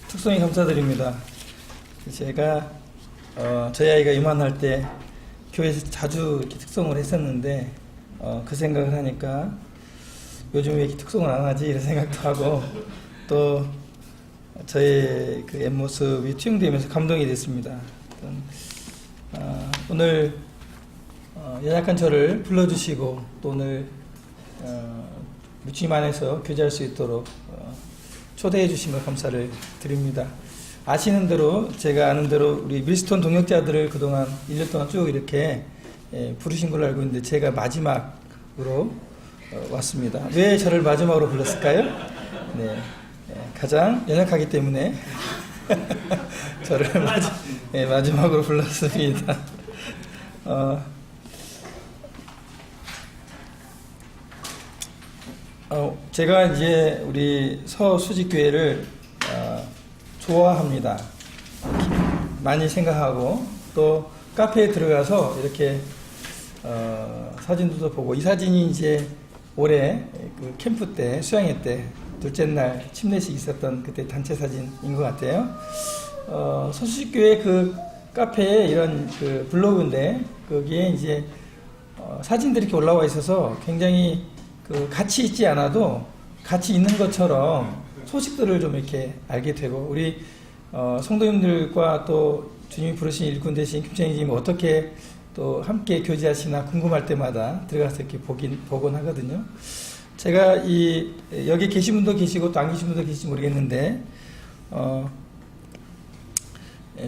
특성이 감사드립니다. 제가 저희 아이가 이만할 때 교회에서 자주 이렇게 특성을 했었는데 그 생각을 하니까 요즘 왜 이렇게 특성을 안 하지 이런 생각도 하고 또 저의 그 앱모습이 투영되면서 감동이 됐습니다. 오늘 연약한 저를 불러주시고 또 오늘 무주님 안에서 교제할 수 있도록 초대해 주신 걸 감사를 드립니다. 아시는 대로 제가 아는 대로 우리 밀스톤 동역자들을 그동안 1년 동안 쭉 이렇게 부르신 걸로 알고 있는데 제가 마지막으로 왔습니다. 왜 저를 마지막으로 불렀을까요? 네, 가장 연약하기 때문에 저를 마지막으로 불렀습니다. 제가 이제 우리 서수직교회를 좋아합니다. 많이 생각하고 또 카페에 들어가서 이렇게 사진도 보고, 이 사진이 이제 올해 그 캠프 때, 수양회 때 둘째 날 침례식 있었던 그때 단체 사진인 것 같아요. 서수직교회 그 카페에 이런 그 블로그인데 거기에 이제 사진들이 이렇게 올라와 있어서 굉장히 그 같이 있지 않아도 같이 있는 것처럼 소식들을 좀 이렇게 알게 되고, 우리 성도님들과 또 주님이 부르신 일꾼 되신 김창희님 어떻게 또 함께 교제하시나 궁금할 때마다 들어가서 이렇게 보곤 하거든요. 제가 여기 계신 분도 계시고 또 안 계신 분도 계실지 모르겠는데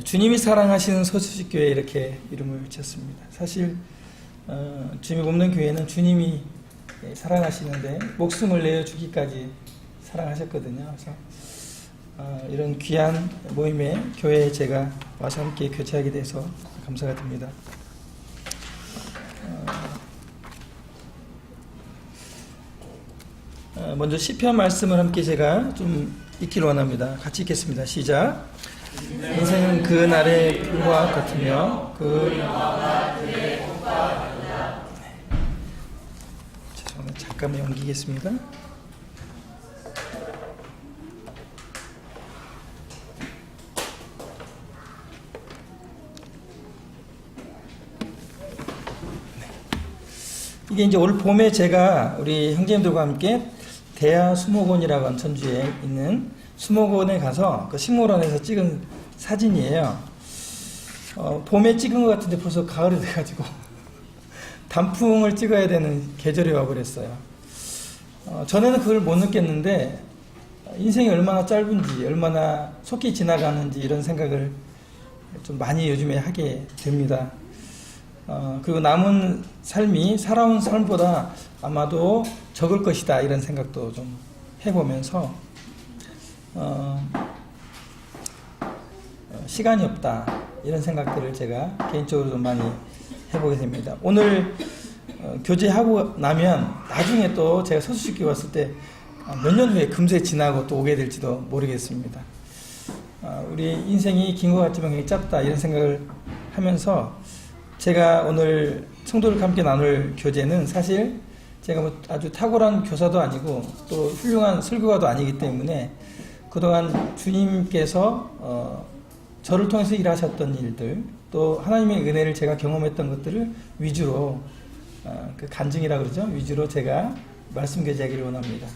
주님이 사랑하시는 서수직교회 이렇게 이름을 지었습니다. 사실 주님이 돕는 교회는 주님이 사랑하시는데 목숨을 내어 주기까지 사랑하셨거든요. 그래서 이런 귀한 모임에 교회에 제가 와서 함께 교제하게 돼서 감사가 듭니다. 먼저 시편 말씀을 함께 제가 좀 읽기를 원합니다. 같이 읽겠습니다. 시작. 인생은 그 날의 불과 같으며 죄송합니다. 잠깐만 옮기겠습니다. 이게 이제 올 봄에 제가 우리 형제님들과 함께 대하 수목원이라고 하는 전주에 있는 수목원에 가서 그 식물원에서 찍은 사진이에요. 봄에 찍은 것 같은데 벌써 가을이 돼가지고 단풍을 찍어야 되는 계절이 와버렸어요. 전에는 그걸 못 느꼈는데 인생이 얼마나 짧은지, 얼마나 속히 지나가는지 이런 생각을 좀 많이 요즘에 하게 됩니다. 그리고 남은 삶이 살아온 삶보다 아마도 적을 것이다 이런 생각도 좀 해보면서 시간이 없다 이런 생각들을 제가 개인적으로 좀 많이 해보게 됩니다. 오늘 교제하고 나면 나중에 또 제가 서수식교회 왔을 때 몇 년 후에 금세 지나고 또 오게 될지도 모르겠습니다. 우리 인생이 긴 것 같지만 굉장히 짧다 이런 생각을 하면서 제가 오늘 성도들과 함께 나눌 교제는 사실 제가 뭐 아주 탁월한 교사도 아니고 또 훌륭한 설교가도 아니기 때문에 그동안 주님께서 저를 통해서 일하셨던 일들, 또 하나님의 은혜를 제가 경험했던 것들을 위주로 그 간증이라고 그러죠. 위주로 제가 말씀 교제하기를 원합니다.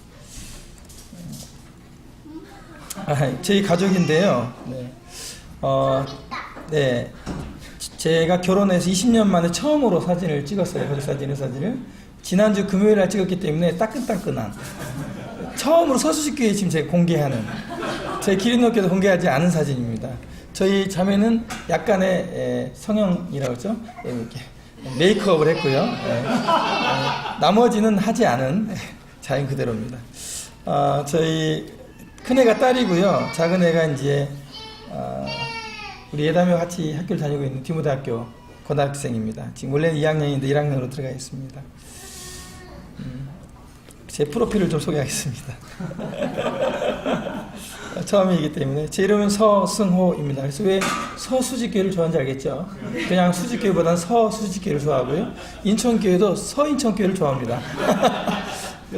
저희 가족인데요. 네. 네. 제가 결혼해서 20년 만에 처음으로 사진을 찍었어요. 가족 사진을. 지난주 금요일 날 찍었기 때문에 따끈따끈한 처음으로 서수식교회에 지금 제가 공개하는, 저희 기린노교도 공개하지 않은 사진입니다. 저희 자매는 약간의 성형이라고 했죠. 이렇게 메이크업을 했고요. 나머지는 하지 않은 자연 그대로입니다. 저희 큰애가 딸이고요. 작은애가 이제 우리 예담이와 같이 학교를 다니고 있는 디모대학교 고등학생입니다. 지금 원래는 2학년인데 1학년으로 들어가 있습니다. 제 프로필을 좀 소개하겠습니다. 처음이기 때문에 제 이름은 서승호입니다. 그래서 왜 서수직교회를 좋아하는지 알겠죠? 그냥 수직교회보다는 서수직교회를 좋아하고요. 인천교회도 서인천교회를 좋아합니다.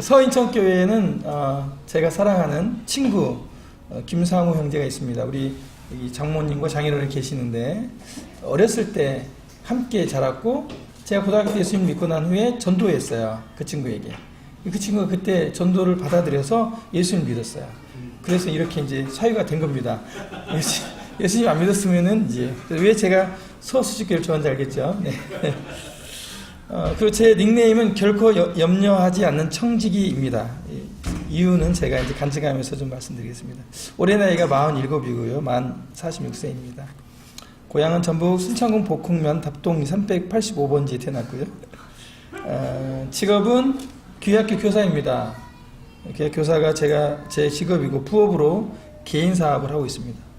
서인천교회에는 제가 사랑하는 친구 김상우 형제가 있습니다. 우리 이 장모님과 장인어른이 계시는데 어렸을 때 함께 자랐고 제가 고등학교 때 예수님 믿고 난 후에 전도했어요. 그 친구에게. 그 친구가 그때 전도를 받아들여서 예수님 믿었어요. 그래서 이렇게 이제 사유가 된 겁니다. 예수님 안 믿었으면은 이제 왜 제가 서수식교를 좋아하는지 알겠죠? 네. 그리고 제 닉네임은 결코 염려하지 않는 청지기입니다. 이유는 제가 이제 간증하면서 좀 말씀드리겠습니다. 올해 나이가 47이고요. 만 46세입니다. 고향은 전북 순창군 복흥면 답동 385번지에 태어났고요. 직업은 귀학교 교사입니다. 귀학 교사가 제 직업이고 부업으로 개인 사업을 하고 있습니다.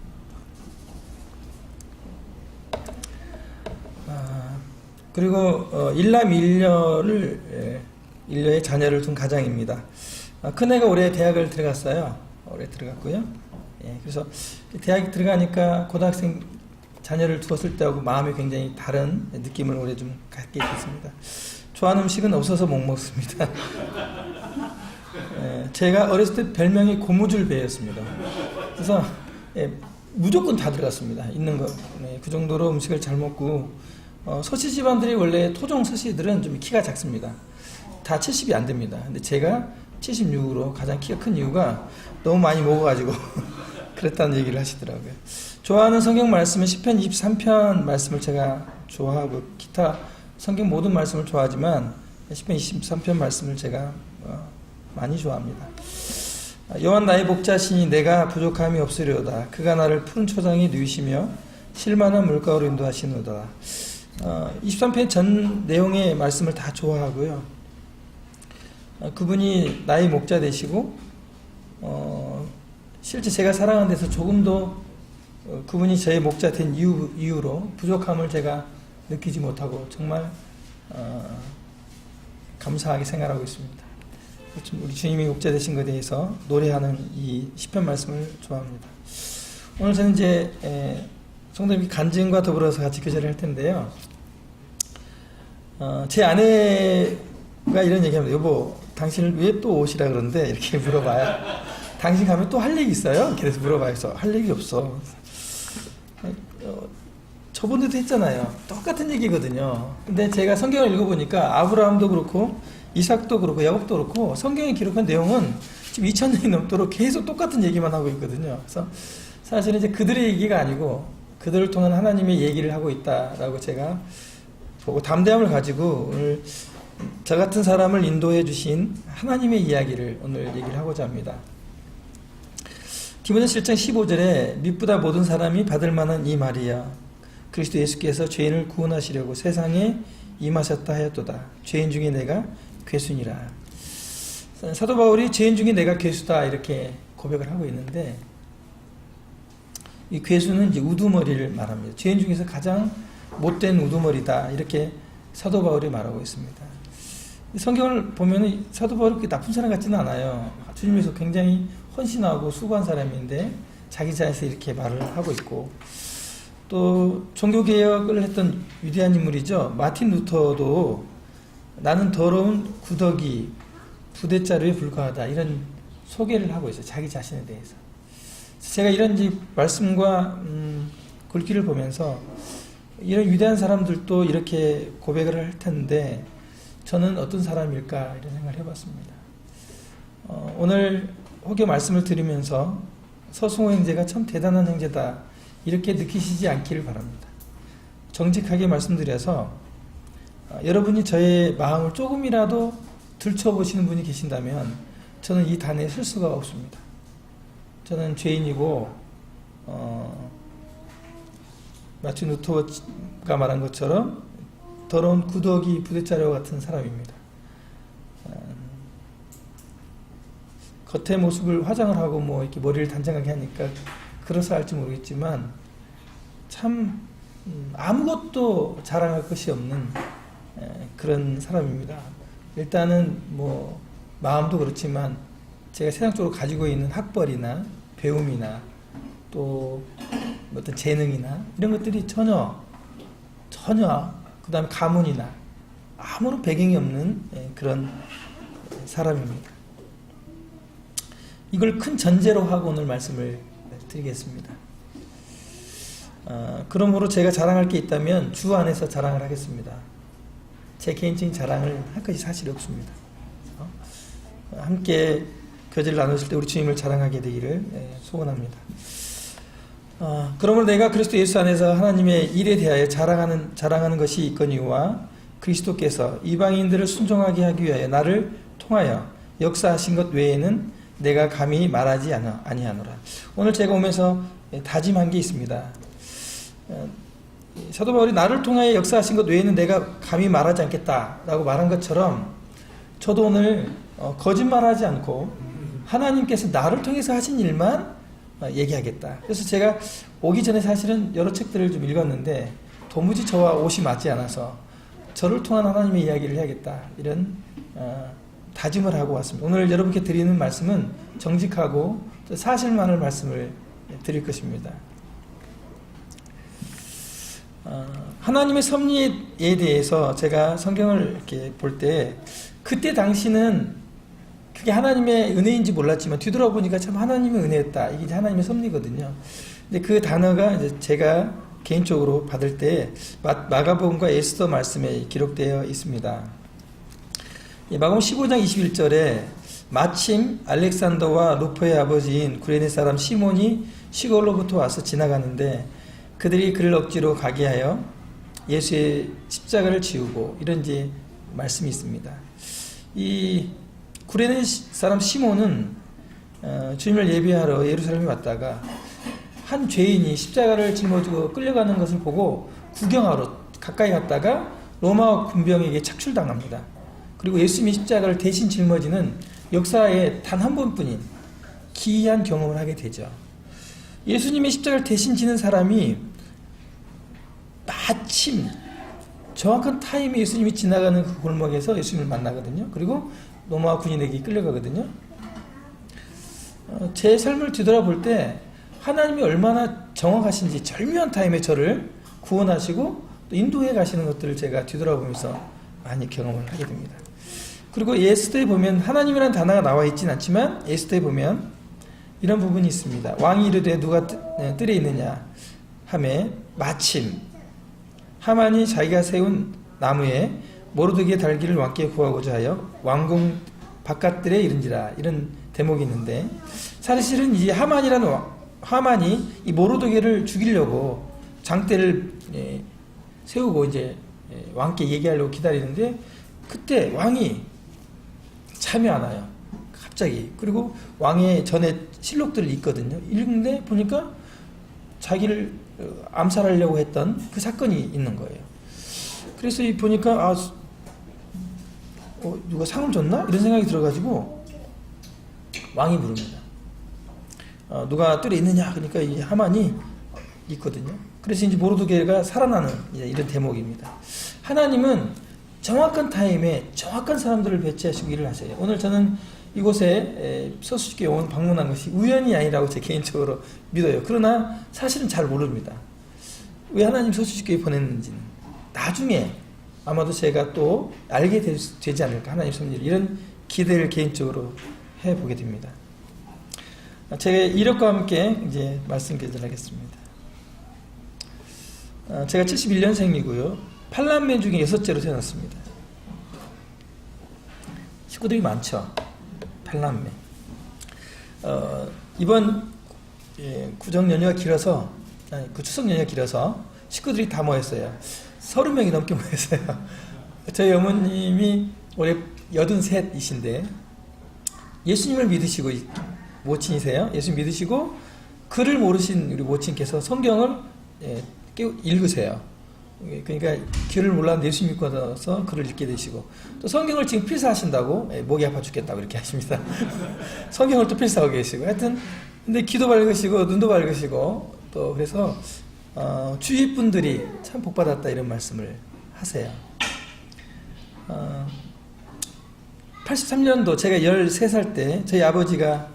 그리고 일녀의 자녀를 둔 가장입니다. 큰애가 올해 대학을 들어갔어요. 올해 들어갔고요. 그래서 대학에 들어가니까 고등학생 자녀를 두었을 때하고 마음이 굉장히 다른 느낌을 올해 좀 갖게 됐습니다. 좋아하는 음식은 없어서 못 먹습니다. 제가 어렸을 때 별명이 고무줄배였습니다. 그래서 무조건 다 들어갔습니다. 있는 거. 그 정도로 음식을 잘 먹고 서씨 집안들이 원래 토종 서씨들은 좀 키가 작습니다. 다 70이 안 됩니다. 근데 제가 76으로 가장 키가 큰 이유가 너무 많이 먹어가지고 그랬다는 얘기를 하시더라고요. 좋아하는 성경 말씀은 시편 23편 말씀을 제가 좋아하고 기타 성경 모든 말씀을 좋아하지만 시편 23편 말씀을 제가 많이 좋아합니다. 여호와 나의 목자시니 내가 부족함이 없으려다. 그가 나를 푸른 초장에 누이시며 실만한 물가로 인도하시노다. 23편 전 내용의 말씀을 다 좋아하고요. 그분이 나의 목자 되시고 실제 제가 살아가는 데서 조금 더 그분이 저의 목자 된 이유로 부족함을 제가 느끼지 못하고 정말 감사하게 생각하고 있습니다. 우리 주님이 목자 되신 것에 대해서 노래하는 이 시편 말씀을 좋아합니다. 오늘 저는 이제 성도님 간증과 더불어서 같이 교제를 할 텐데요. 제 아내가 이런 얘기합니다. 여보, 당신을 왜 또 오시라 그러는데 이렇게 물어봐요. 당신 가면 또 할 얘기 있어요? 그래서 물어봐요. 할 얘기 없어. 저번에도 했잖아요. 똑같은 얘기거든요. 근데 제가 성경을 읽어보니까 아브라함도 그렇고 이삭도 그렇고 야곱도 그렇고 성경에 기록한 내용은 지금 2000년이 넘도록 계속 똑같은 얘기만 하고 있거든요. 그래서 사실은 이제 그들의 얘기가 아니고 그들을 통한 하나님의 얘기를 하고 있다라고 제가 보고 담대함을 가지고 오늘 저 같은 사람을 인도해 주신 하나님의 이야기를 오늘 얘기를 하고자 합니다. 디모데후서 1장 15절에 미쁘다 모든 사람이 받을 만한 이 말이야. 그리스도 예수께서 죄인을 구원하시려고 세상에 임하셨다 하였도다. 죄인 중에 내가 괴순이라. 사도 바울이 죄인 중에 내가 괴수다 이렇게 고백을 하고 있는데 이 괴수는 이제 우두머리를 말합니다. 죄인 중에서 가장 못된 우두머리다 이렇게 사도 바울이 말하고 있습니다. 성경을 보면 사도 바울이 그렇게 나쁜 사람 같지는 않아요. 주님에서 굉장히 헌신하고 수고한 사람인데 자기 자신에서 이렇게 말을 하고 있고 또 종교개혁을 했던 위대한 인물이죠. 마틴 루터도 나는 더러운 구더기 부대자루에 불과하다 이런 소개를 하고 있어요. 자기 자신에 대해서. 제가 이런 말씀과 글귀를 보면서 이런 위대한 사람들도 이렇게 고백을 할 텐데 저는 어떤 사람일까 이런 생각을 해봤습니다. 오늘 혹여 말씀을 드리면서 서승호 형제가 참 대단한 형제다 이렇게 느끼시지 않기를 바랍니다. 정직하게 말씀드려서 여러분이 저의 마음을 조금이라도 들춰보시는 분이 계신다면 저는 이 단에 쓸 수가 없습니다. 저는 죄인이고 마틴 루터가 말한 것처럼 더러운 구더기 부대자루 같은 사람입니다. 겉의 모습을 화장을 하고 뭐 이렇게 머리를 단정하게 하니까 그래서 할지 모르겠지만 참 아무것도 자랑할 것이 없는 그런 사람입니다. 일단은 뭐 마음도 그렇지만 제가 세상적으로 가지고 있는 학벌이나 배움이나 또 어떤 재능이나 이런 것들이 전혀 그 다음에 가문이나 아무런 배경이 없는 그런 사람입니다. 이걸 큰 전제로 하고 오늘 말씀을 드리겠습니다. 그러므로 제가 자랑할 게 있다면 주 안에서 자랑을 하겠습니다. 제 개인적인 자랑을 할 것이 사실이 없습니다. 함께 교제를 나누실 때 우리 주님을 자랑하게 되기를 소원합니다. 그러므로 내가 그리스도 예수 안에서 하나님의 일에 대하여 자랑하는 것이 있거니와 그리스도께서 이방인들을 순종하게 하기 위하여 나를 통하여 역사하신 것 외에는 내가 감히 말하지 아니하노라. 오늘 제가 오면서 다짐한 게 있습니다. 사도 바울이 나를 통하여 역사하신 것 외에는 내가 감히 말하지 않겠다라고 말한 것처럼 저도 오늘 거짓말하지 않고 하나님께서 나를 통해서 하신 일만 얘기하겠다. 그래서 제가 오기 전에 사실은 여러 책들을 좀 읽었는데 도무지 저와 옷이 맞지 않아서 저를 통한 하나님의 이야기를 해야겠다, 이런 다짐을 하고 왔습니다. 오늘 여러분께 드리는 말씀은 정직하고 사실만을 말씀을 드릴 것입니다. 하나님의 섭리에 대해서 제가 성경을 이렇게 볼 때 그때 당시는 그게 하나님의 은혜인지 몰랐지만 뒤돌아보니까 참 하나님의 은혜였다, 이게 하나님의 섭리거든요. 근데 그 단어가 이제 제가 개인적으로 받을 때 마가복음과 에스더 말씀에 기록되어 있습니다. 마가복음 15장 21절에 마침 알렉산더와 루포의 아버지인 구레네 사람 시몬이 시골로부터 와서 지나가는데 그들이 그를 억지로 가게 하여 예수의 십자가를 지우고, 이런 이제 말씀이 있습니다. 이 구레네 사람 시몬은 주님을 예배하러 예루살렘에 왔다가 한 죄인이 십자가를 짊어지고 끌려가는 것을 보고 구경하러 가까이 갔다가 로마 군병에게 착출당합니다. 그리고 예수님이 십자가를 대신 짊어지는 역사에 단 한 번뿐인 기이한 경험을 하게 되죠. 예수님의 십자가를 대신 지는 사람이 마침 정확한 타임에 예수님이 지나가는 그 골목에서 예수님을 만나거든요. 그리고 로마 군인에게 끌려가거든요. 제 삶을 뒤돌아볼 때 하나님이 얼마나 정확하신지, 절묘한 타임에 저를 구원하시고 또 인도해 가시는 것들을 제가 뒤돌아보면서 많이 경험을 하게 됩니다. 그리고 에스더에 보면 하나님이라는 단어가 나와 있진 않지만 에스더에 보면 이런 부분이 있습니다. 왕이 이르되 누가 뜰에 있느냐 하매 마침 하만이 자기가 세운 나무에 모르드게의 달기를 왕께 구하고자 하여 왕궁 바깥들에 이른지라, 이런 대목이 있는데, 사실은 이 하만이 이 모르드게를 죽이려고 장대를 세우고 이제 왕께 얘기하려고 기다리는데 그때 왕이 참여 안 와요. 갑자기. 그리고 왕의 전에 실록들을 읽거든요. 읽는데 보니까 자기를 암살하려고 했던 그 사건이 있는 거예요. 그래서 보니까 누가 상을 줬나? 이런 생각이 들어가지고 왕이 부릅니다. 누가 뜰에 있느냐? 그러니까 이 하만이 있거든요. 그래서 이제 모르드게가 살아나는 이런 대목입니다. 하나님은 정확한 타임에 정확한 사람들을 배치하시고 일을 하세요. 오늘 저는 이곳에 서수식교회 온 방문한 것이 우연이 아니라고 제 개인적으로 믿어요. 그러나 사실은 잘 모릅니다. 왜 하나님 서수식교회에 보냈는지는 나중에 아마도 제가 또 알게 되지 않을까, 하나님 섭리를, 이런 기대를 개인적으로 해보게 됩니다. 제가 이력과 함께 이제 말씀 계속하겠습니다. 제가 71년생이고요. 8남매 중에 6째로 태어났습니다. 식구들이 많죠. 8남매. 이번 구정 연휴가 길어서, 그 추석 연휴가 길어서 식구들이 다 모였어요. 30명이 넘게 모였어요. 저희 어머님이 올해 83이신데 예수님을 믿으시고, 모친이세요. 예수님 믿으시고 글을 모르신 우리 모친께서 성경을 읽으세요. 그러니까 글을 몰랐는데 예수 믿고 나서 글을 읽게 되시고, 또 성경을 지금 필사하신다고 목이 아파 죽겠다고 이렇게 하십니다. 성경을 또 필사하고 계시고, 하여튼 근데 귀도 밝으시고 눈도 밝으시고, 또 그래서 주위 분들이 참 복받았다 이런 말씀을 하세요. 83년도 제가 13살 때 저희 아버지가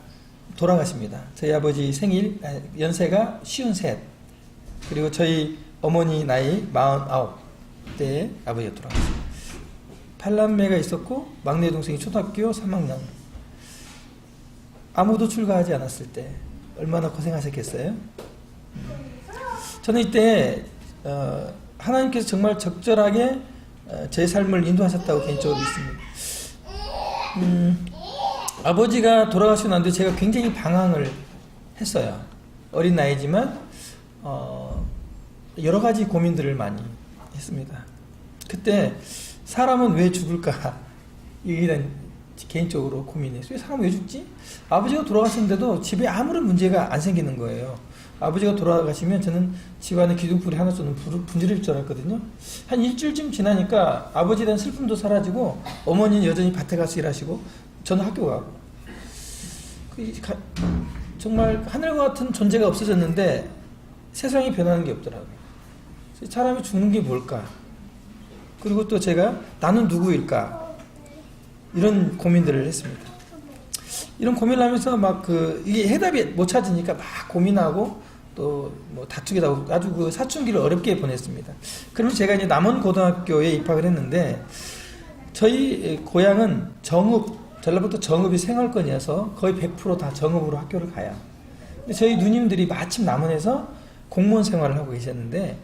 돌아가십니다. 저희 아버지 생일 연세가 53, 그리고 저희 어머니 나이 49때 아버지가 돌아가셨어요. 8남매가 있었고 막내 동생이 초등학교 3학년. 아무도 출가하지 않았을 때 얼마나 고생하셨겠어요? 저는 이때 하나님께서 정말 적절하게 제 삶을 인도하셨다고 개인적으로 믿습니다. 아버지가 돌아가시고 난 뒤에 제가 굉장히 방황을 했어요. 어린 나이지만 여러 가지 고민들을 많이 했습니다. 그때 사람은 왜 죽을까? 이게 난 개인적으로 고민했어요. 사람은 왜 죽지? 아버지가 돌아가셨는데도 집에 아무런 문제가 안 생기는 거예요. 아버지가 돌아가시면 저는 집안에 기둥불이 하나 쏘는 분지를 줄 알았거든요. 한 일주일쯤 지나니까 아버지에 대한 슬픔도 사라지고 어머니는 여전히 밭에 가서 일하시고 저는 학교 가고 정말 하늘과 같은 존재가 없어졌는데 세상이 변하는 게 없더라고요. 사람이 죽는 게 뭘까? 그리고 또 제가 나는 누구일까? 이런 고민들을 했습니다. 이런 고민을 하면서 이게 해답이 못 찾으니까 막 고민하고 또 뭐 다투기도 하고 아주 그 사춘기를 어렵게 보냈습니다. 그러면서 제가 이제 남원고등학교에 입학을 했는데 저희 고향은 전라북도 정읍이 생활권이어서 거의 100% 다 정읍으로 학교를 가요. 근데 저희 누님들이 마침 남원에서 공무원 생활을 하고 계셨는데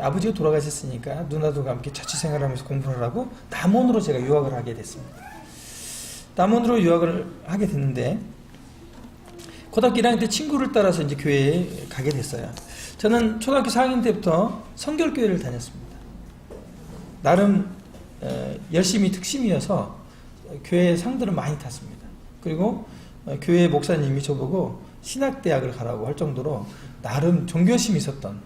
아버지가 돌아가셨으니까 누나들과 함께 자취 생활을 하면서 공부를 하라고 남원으로 제가 유학을 하게 됐습니다. 남원으로 유학을 하게 됐는데 고등학교 1학년 때 친구를 따라서 이제 교회에 가게 됐어요. 저는 초등학교 4학년 때부터 성결교회를 다녔습니다. 나름 열심히 특심이어서 교회 상들을 많이 탔습니다. 그리고 교회 목사님이 저보고 신학대학을 가라고 할 정도로 나름 종교심이 있었던,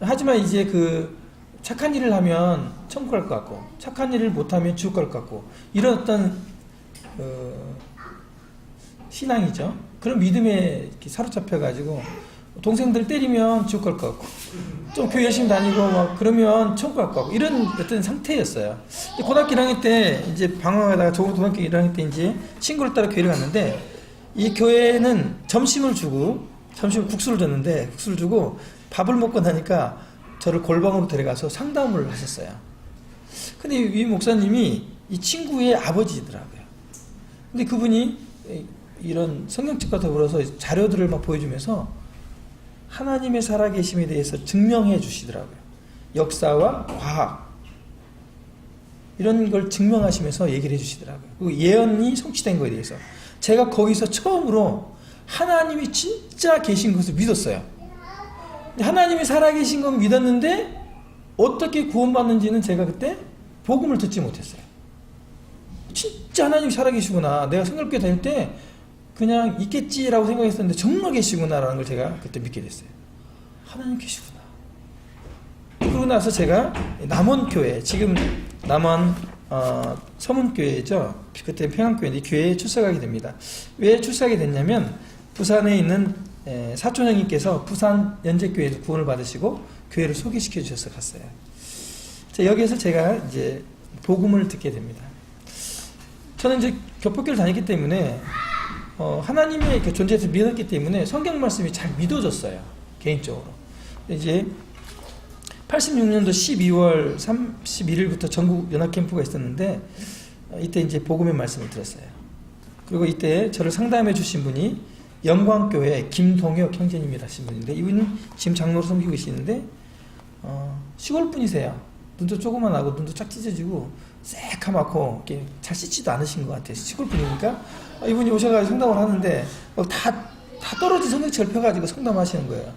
하지만 이제 그 착한 일을 하면 천국 갈 것 같고 착한 일을 못하면 지옥 갈 것 같고 이런 어떤 신앙이죠. 그런 믿음에 사로잡혀가지고 동생들 때리면 지옥 갈 것 같고 좀 교회 열심히 다니고 막 그러면 천국 갈 것 같고 이런 어떤 상태였어요. 고등학교 1학년 때 이제 방황하다가 고등학교 1학년 때 이제 친구를 따라 교회를 갔는데 이 교회는 점심을 국수를 줬는데 국수를 주고 밥을 먹고 나니까 저를 골방으로 데려가서 상담을 하셨어요. 근데 이 목사님이 이 친구의 아버지더라고요. 근데 그분이 이런 성경책과 더불어서 자료들을 막 보여주면서 하나님의 살아계심에 대해서 증명해 주시더라고요. 역사와 과학 이런 걸 증명하시면서 얘기를 해 주시더라고요. 그리고 예언이 성취된 거에 대해서 제가 거기서 처음으로 하나님이 진짜 계신 것을 믿었어요. 하나님이 살아계신 건 믿었는데 어떻게 구원받는지는 제가 그때 복음을 듣지 못했어요. 진짜 하나님이 살아계시구나. 내가 성결교회 다닐 때 그냥 있겠지라고 생각했었는데 정말 계시구나라는 걸 제가 그때 믿게 됐어요. 하나님 계시구나. 그러고 나서 제가 남원교회, 지금 남원 서문교회죠. 그때 평안교회인데 교회에 출석하게 됩니다. 왜 출석하게 됐냐면 부산에 있는 사촌 형님께서 부산 연재교회에서 구원을 받으시고 교회를 소개시켜 주셔서 갔어요. 여기에서 제가 이제 복음을 듣게 됩니다. 저는 이제 교포교를 다녔기 때문에 하나님의 그 존재에서 믿었기 때문에 성경 말씀이 잘 믿어졌어요. 개인적으로. 이제 86년도 12월 31일부터 전국 연합 캠프가 있었는데 이때 이제 복음의 말씀을 들었어요. 그리고 이때 저를 상담해 주신 분이 영광교회 김동혁 형제님이라신 분인데 이분은 지금 장로로 섬기고 계시는데 시골 분이세요. 눈도 조그만하고 눈도 쫙 찢어지고 새카맣고 잘 씻지도 않으신 것 같아요. 시골 분이니까 이분이 오셔가지고 상담을 하는데 다 떨어진 성경책을 펴가지고 상담하시는 거예요.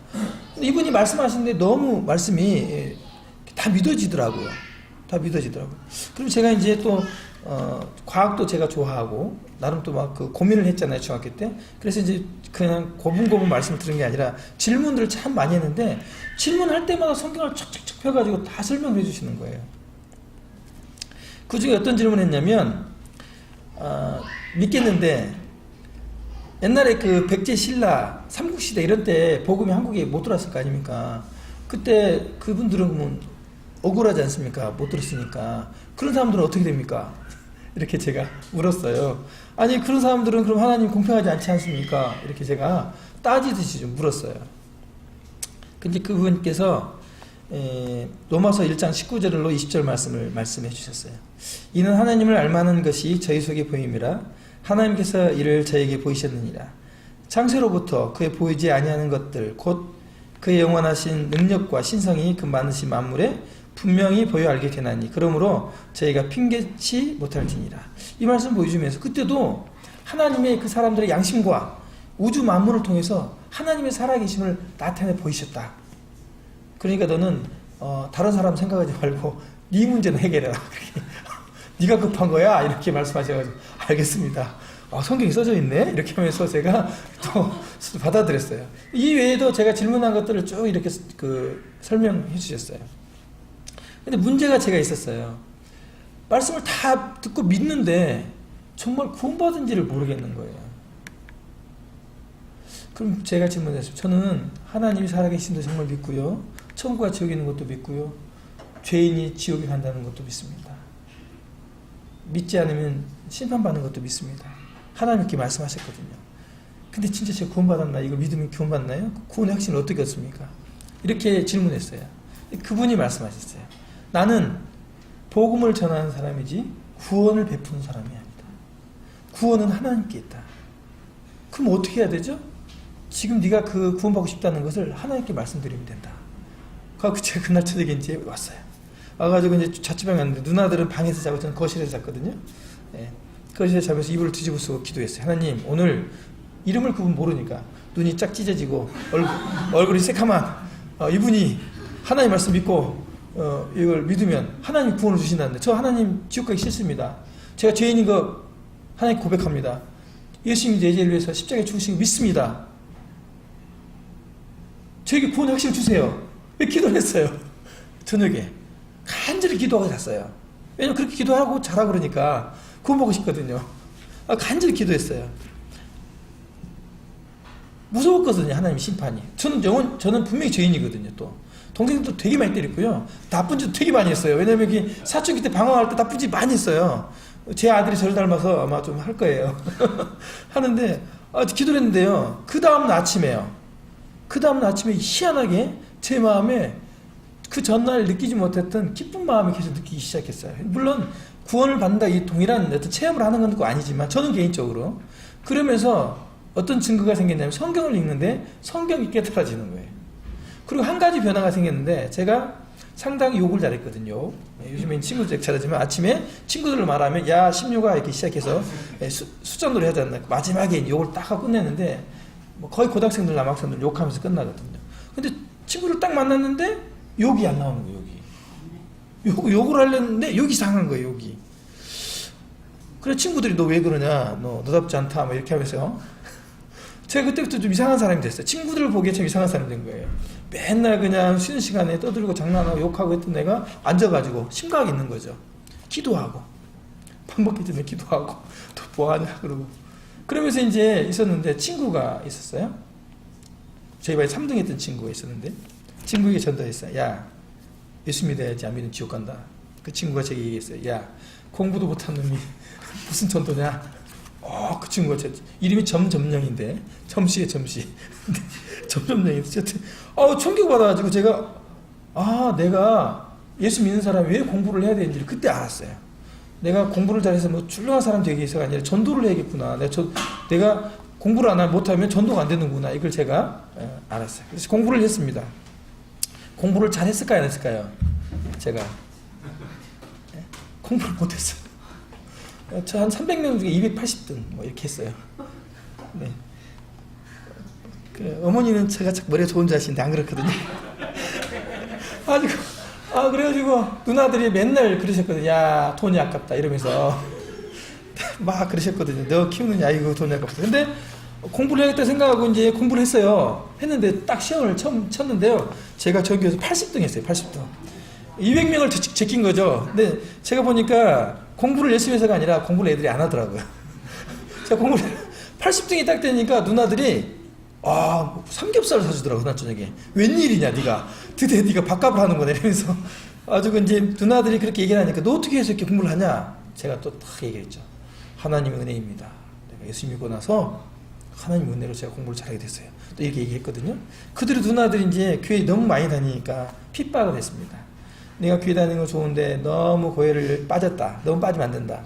근데 이분이 말씀하시는데 너무 말씀이 다 믿어지더라고요. 그럼 제가 이제 또 과학도 제가 좋아하고 나름 또 막 그 고민을 했잖아요, 중학교 때. 그래서 이제 그냥 고분고분 말씀을 들은 게 아니라 질문들을 참 많이 했는데 질문할 때마다 성경을 척척척 펴가지고 다 설명을 해주시는 거예요. 그 중에 어떤 질문을 했냐면 믿겠는데 옛날에 그 백제 신라 삼국시대 이런 때 복음이 한국에 못 들어왔을 거 아닙니까? 그때 그분들은 그러면 억울하지 않습니까? 못 들었으니까. 그런 사람들은 어떻게 됩니까? 이렇게 제가 물었어요. 아니 그런 사람들은 그럼 하나님 공평하지 않지 않습니까? 이렇게 제가 따지듯이 좀 물었어요. 근데 그분께서 로마서 1장 19절로 20절 말씀을 말씀해 주셨어요. 이는 하나님을 알만한 것이 저희 속에 보임이라 하나님께서 이를 저에게 보이셨느니라. 창세로부터 그의 보이지 아니하는 것들 곧 그의 영원하신 능력과 신성이 그 많으신 만물에 분명히 보여 알게 되나니 그러므로 저희가 핑계치 못할지니라. 이 말씀 보여주면서 그때도 하나님의 그 사람들의 양심과 우주 만물을 통해서 하나님의 살아계심을 나타내 보이셨다. 그러니까 너는 다른 사람 생각하지 말고 네 문제는 해결해라. 네가 급한 거야 이렇게 말씀하셔가지고 알겠습니다. 성경이 써져 있네 이렇게 하면서 제가 또 받아들였어요. 이 외에도 제가 질문한 것들을 쭉 이렇게 설명해 주셨어요. 근데 문제가 제가 있었어요. 말씀을 다 듣고 믿는데 정말 구원받은지를 모르겠는 거예요. 그럼 제가 질문했어요. 저는 하나님이 살아계신도 정말 믿고요. 천국과 지옥이 있는 것도 믿고요. 죄인이 지옥에 간다는 것도 믿습니다. 믿지 않으면 심판받는 것도 믿습니다. 하나님 이렇게 말씀하셨거든요. 근데 진짜 제가 구원받았나? 이거 믿으면 구원받나요? 구원의 확신을 어떻게 얻습니까? 이렇게 질문했어요. 그분이 말씀하셨어요. 나는 복음을 전하는 사람이지 구원을 베푸는 사람이 아니다. 구원은 하나님께 있다. 그럼 어떻게 해야 되죠? 지금 네가 그 구원받고 싶다는 것을 하나님께 말씀드리면 된다. 그래서 제가 그날 저녁에 이제 왔어요. 와가지고 이제 자취방에 갔는데 누나들은 방에서 자고 저는 거실에서 잤거든요. 예. 거실에서 자면서 이불을 뒤집어 쓰고 기도했어요. 하나님, 오늘 이름을 그분 모르니까 눈이 쫙 찢어지고 얼굴이 새카만 이분이 하나님 말씀 믿고 이걸 믿으면 하나님 구원을 주신다는데 저 하나님 지옥 가기 싫습니다. 제가 죄인인 거 하나님 고백합니다. 예수님이 내 죄를 위해서 십자가에 죽으신 거 믿습니다. 저에게 구원의 확신을 주세요. 왜 기도를 했어요? 저녁에 간절히 기도하고 잤어요. 왜냐면 그렇게 기도하고 자라 그러니까 구원받고 싶거든요. 간절히 기도했어요. 무서웠거든요. 하나님 심판이. 저는 분명히 죄인이거든요. 또 동생도 되게 많이 때렸고요. 나쁜 짓도 되게 많이 했어요. 왜냐면 여기 사춘기 때 방황할 때 나쁜 짓 많이 했어요. 제 아들이 저를 닮아서 아마 좀 할 거예요. 하는데 기도를 했는데요. 그 다음 아침에요. 그 다음 아침에 희한하게 제 마음에 그 전날 느끼지 못했던 기쁜 마음이 계속 느끼기 시작했어요. 물론 구원을 받는다 이 동일한 어떤 체험을 하는 건 아니지만 저는 개인적으로 그러면서 어떤 증거가 생겼냐면 성경을 읽는데 성경이 깨달아지는 거예요. 그리고 한 가지 변화가 생겼는데 제가 상당히 욕을 잘했거든요. 요즘엔 친구들 잘하지만 아침에 친구들을 말하면 야 심유가 이렇게 시작해서 수전으로 하지 않나. 마지막에 욕을 딱 하고 끝내는데 거의 고등학생들 남학생들 욕하면서 끝나거든요. 근데 친구를 딱 만났는데 욕이 안 나오는 거예요. 욕을 하려는데 욕이 이상한 거예요. 욕이. 그래 친구들이 너 왜 그러냐 너답지 않다 뭐 이렇게 하면서 제가 그때부터 좀 이상한 사람이 됐어요. 친구들을 보기에 참 이상한 사람이 된 거예요. 맨날 그냥 쉬는 시간에 떠들고 장난하고 욕하고 했던 애가 앉아가지고 심각하게 있는 거죠. 기도하고 밥 먹기 전에 기도하고 또 뭐하냐 그러고 그러면서 이제 있었는데 친구가 있었어요. 저희 반에 3등 했던 친구가 있었는데 친구에게 전달했어요. 야 예수 믿어야지 안 믿으면 지옥 간다. 그 친구가 제게 얘기했어요. 야 공부도 못한 놈이 무슨 전도냐. 그 친구가 이름이 점점령인데 점시에 점시 점점령인데 충격받아가지고 제가 내가 예수 믿는 사람이 왜 공부를 해야 되는지를 그때 알았어요. 내가 공부를 잘해서 뭐 훌륭한 사람 되기 위해서가 아니라 전도를 해야겠구나. 내가 공부를 못하면 전도가 안 되는구나. 이걸 제가 알았어요. 그래서 공부를 했습니다. 공부를 잘했을까요? 안 했을까요? 제가 공부를 못했어요. 저 한 300명 중에 280등 뭐 이렇게 했어요. 네. 어머니는 제가 머리가 좋은 줄 아시는데 안 그렇거든요. 그래가지고 누나들이 맨날 그러셨거든요. 야 돈이 아깝다 이러면서 막 그러셨거든요. 너 키우느냐 이거 돈이 아깝다. 근데 공부를 해야겠다 생각하고 이제 공부를 했어요. 했는데 딱 시험을 처음 쳤는데요. 제가 저기에서 80등 했어요. 80등. 200명을 제낀 거죠. 근데 제가 보니까 공부를 열심히 해서가 아니라 공부를 애들이 안 하더라고요. 제가 공부를 80등이 딱 되니까 누나들이 삼겹살을 사주더라고 그날 저녁에. 웬일이냐 네가 드디어 네가 밥값을 하는구나 이러면서 아주 이제 누나들이 그렇게 얘기를 하니까 너 어떻게 해서 이렇게 공부를 하냐. 제가 또 딱 얘기했죠. 하나님의 은혜입니다. 내가 예수 믿고 나서 하나님의 은혜로 제가 공부를 잘하게 됐어요. 또 이렇게 얘기했거든요. 그들이 누나들이 이제 교회 너무 많이 다니니까 핍박을 했습니다. 내가 교회 다니는 거 좋은데 너무 교회를 빠졌다. 너무 빠지면 안 된다.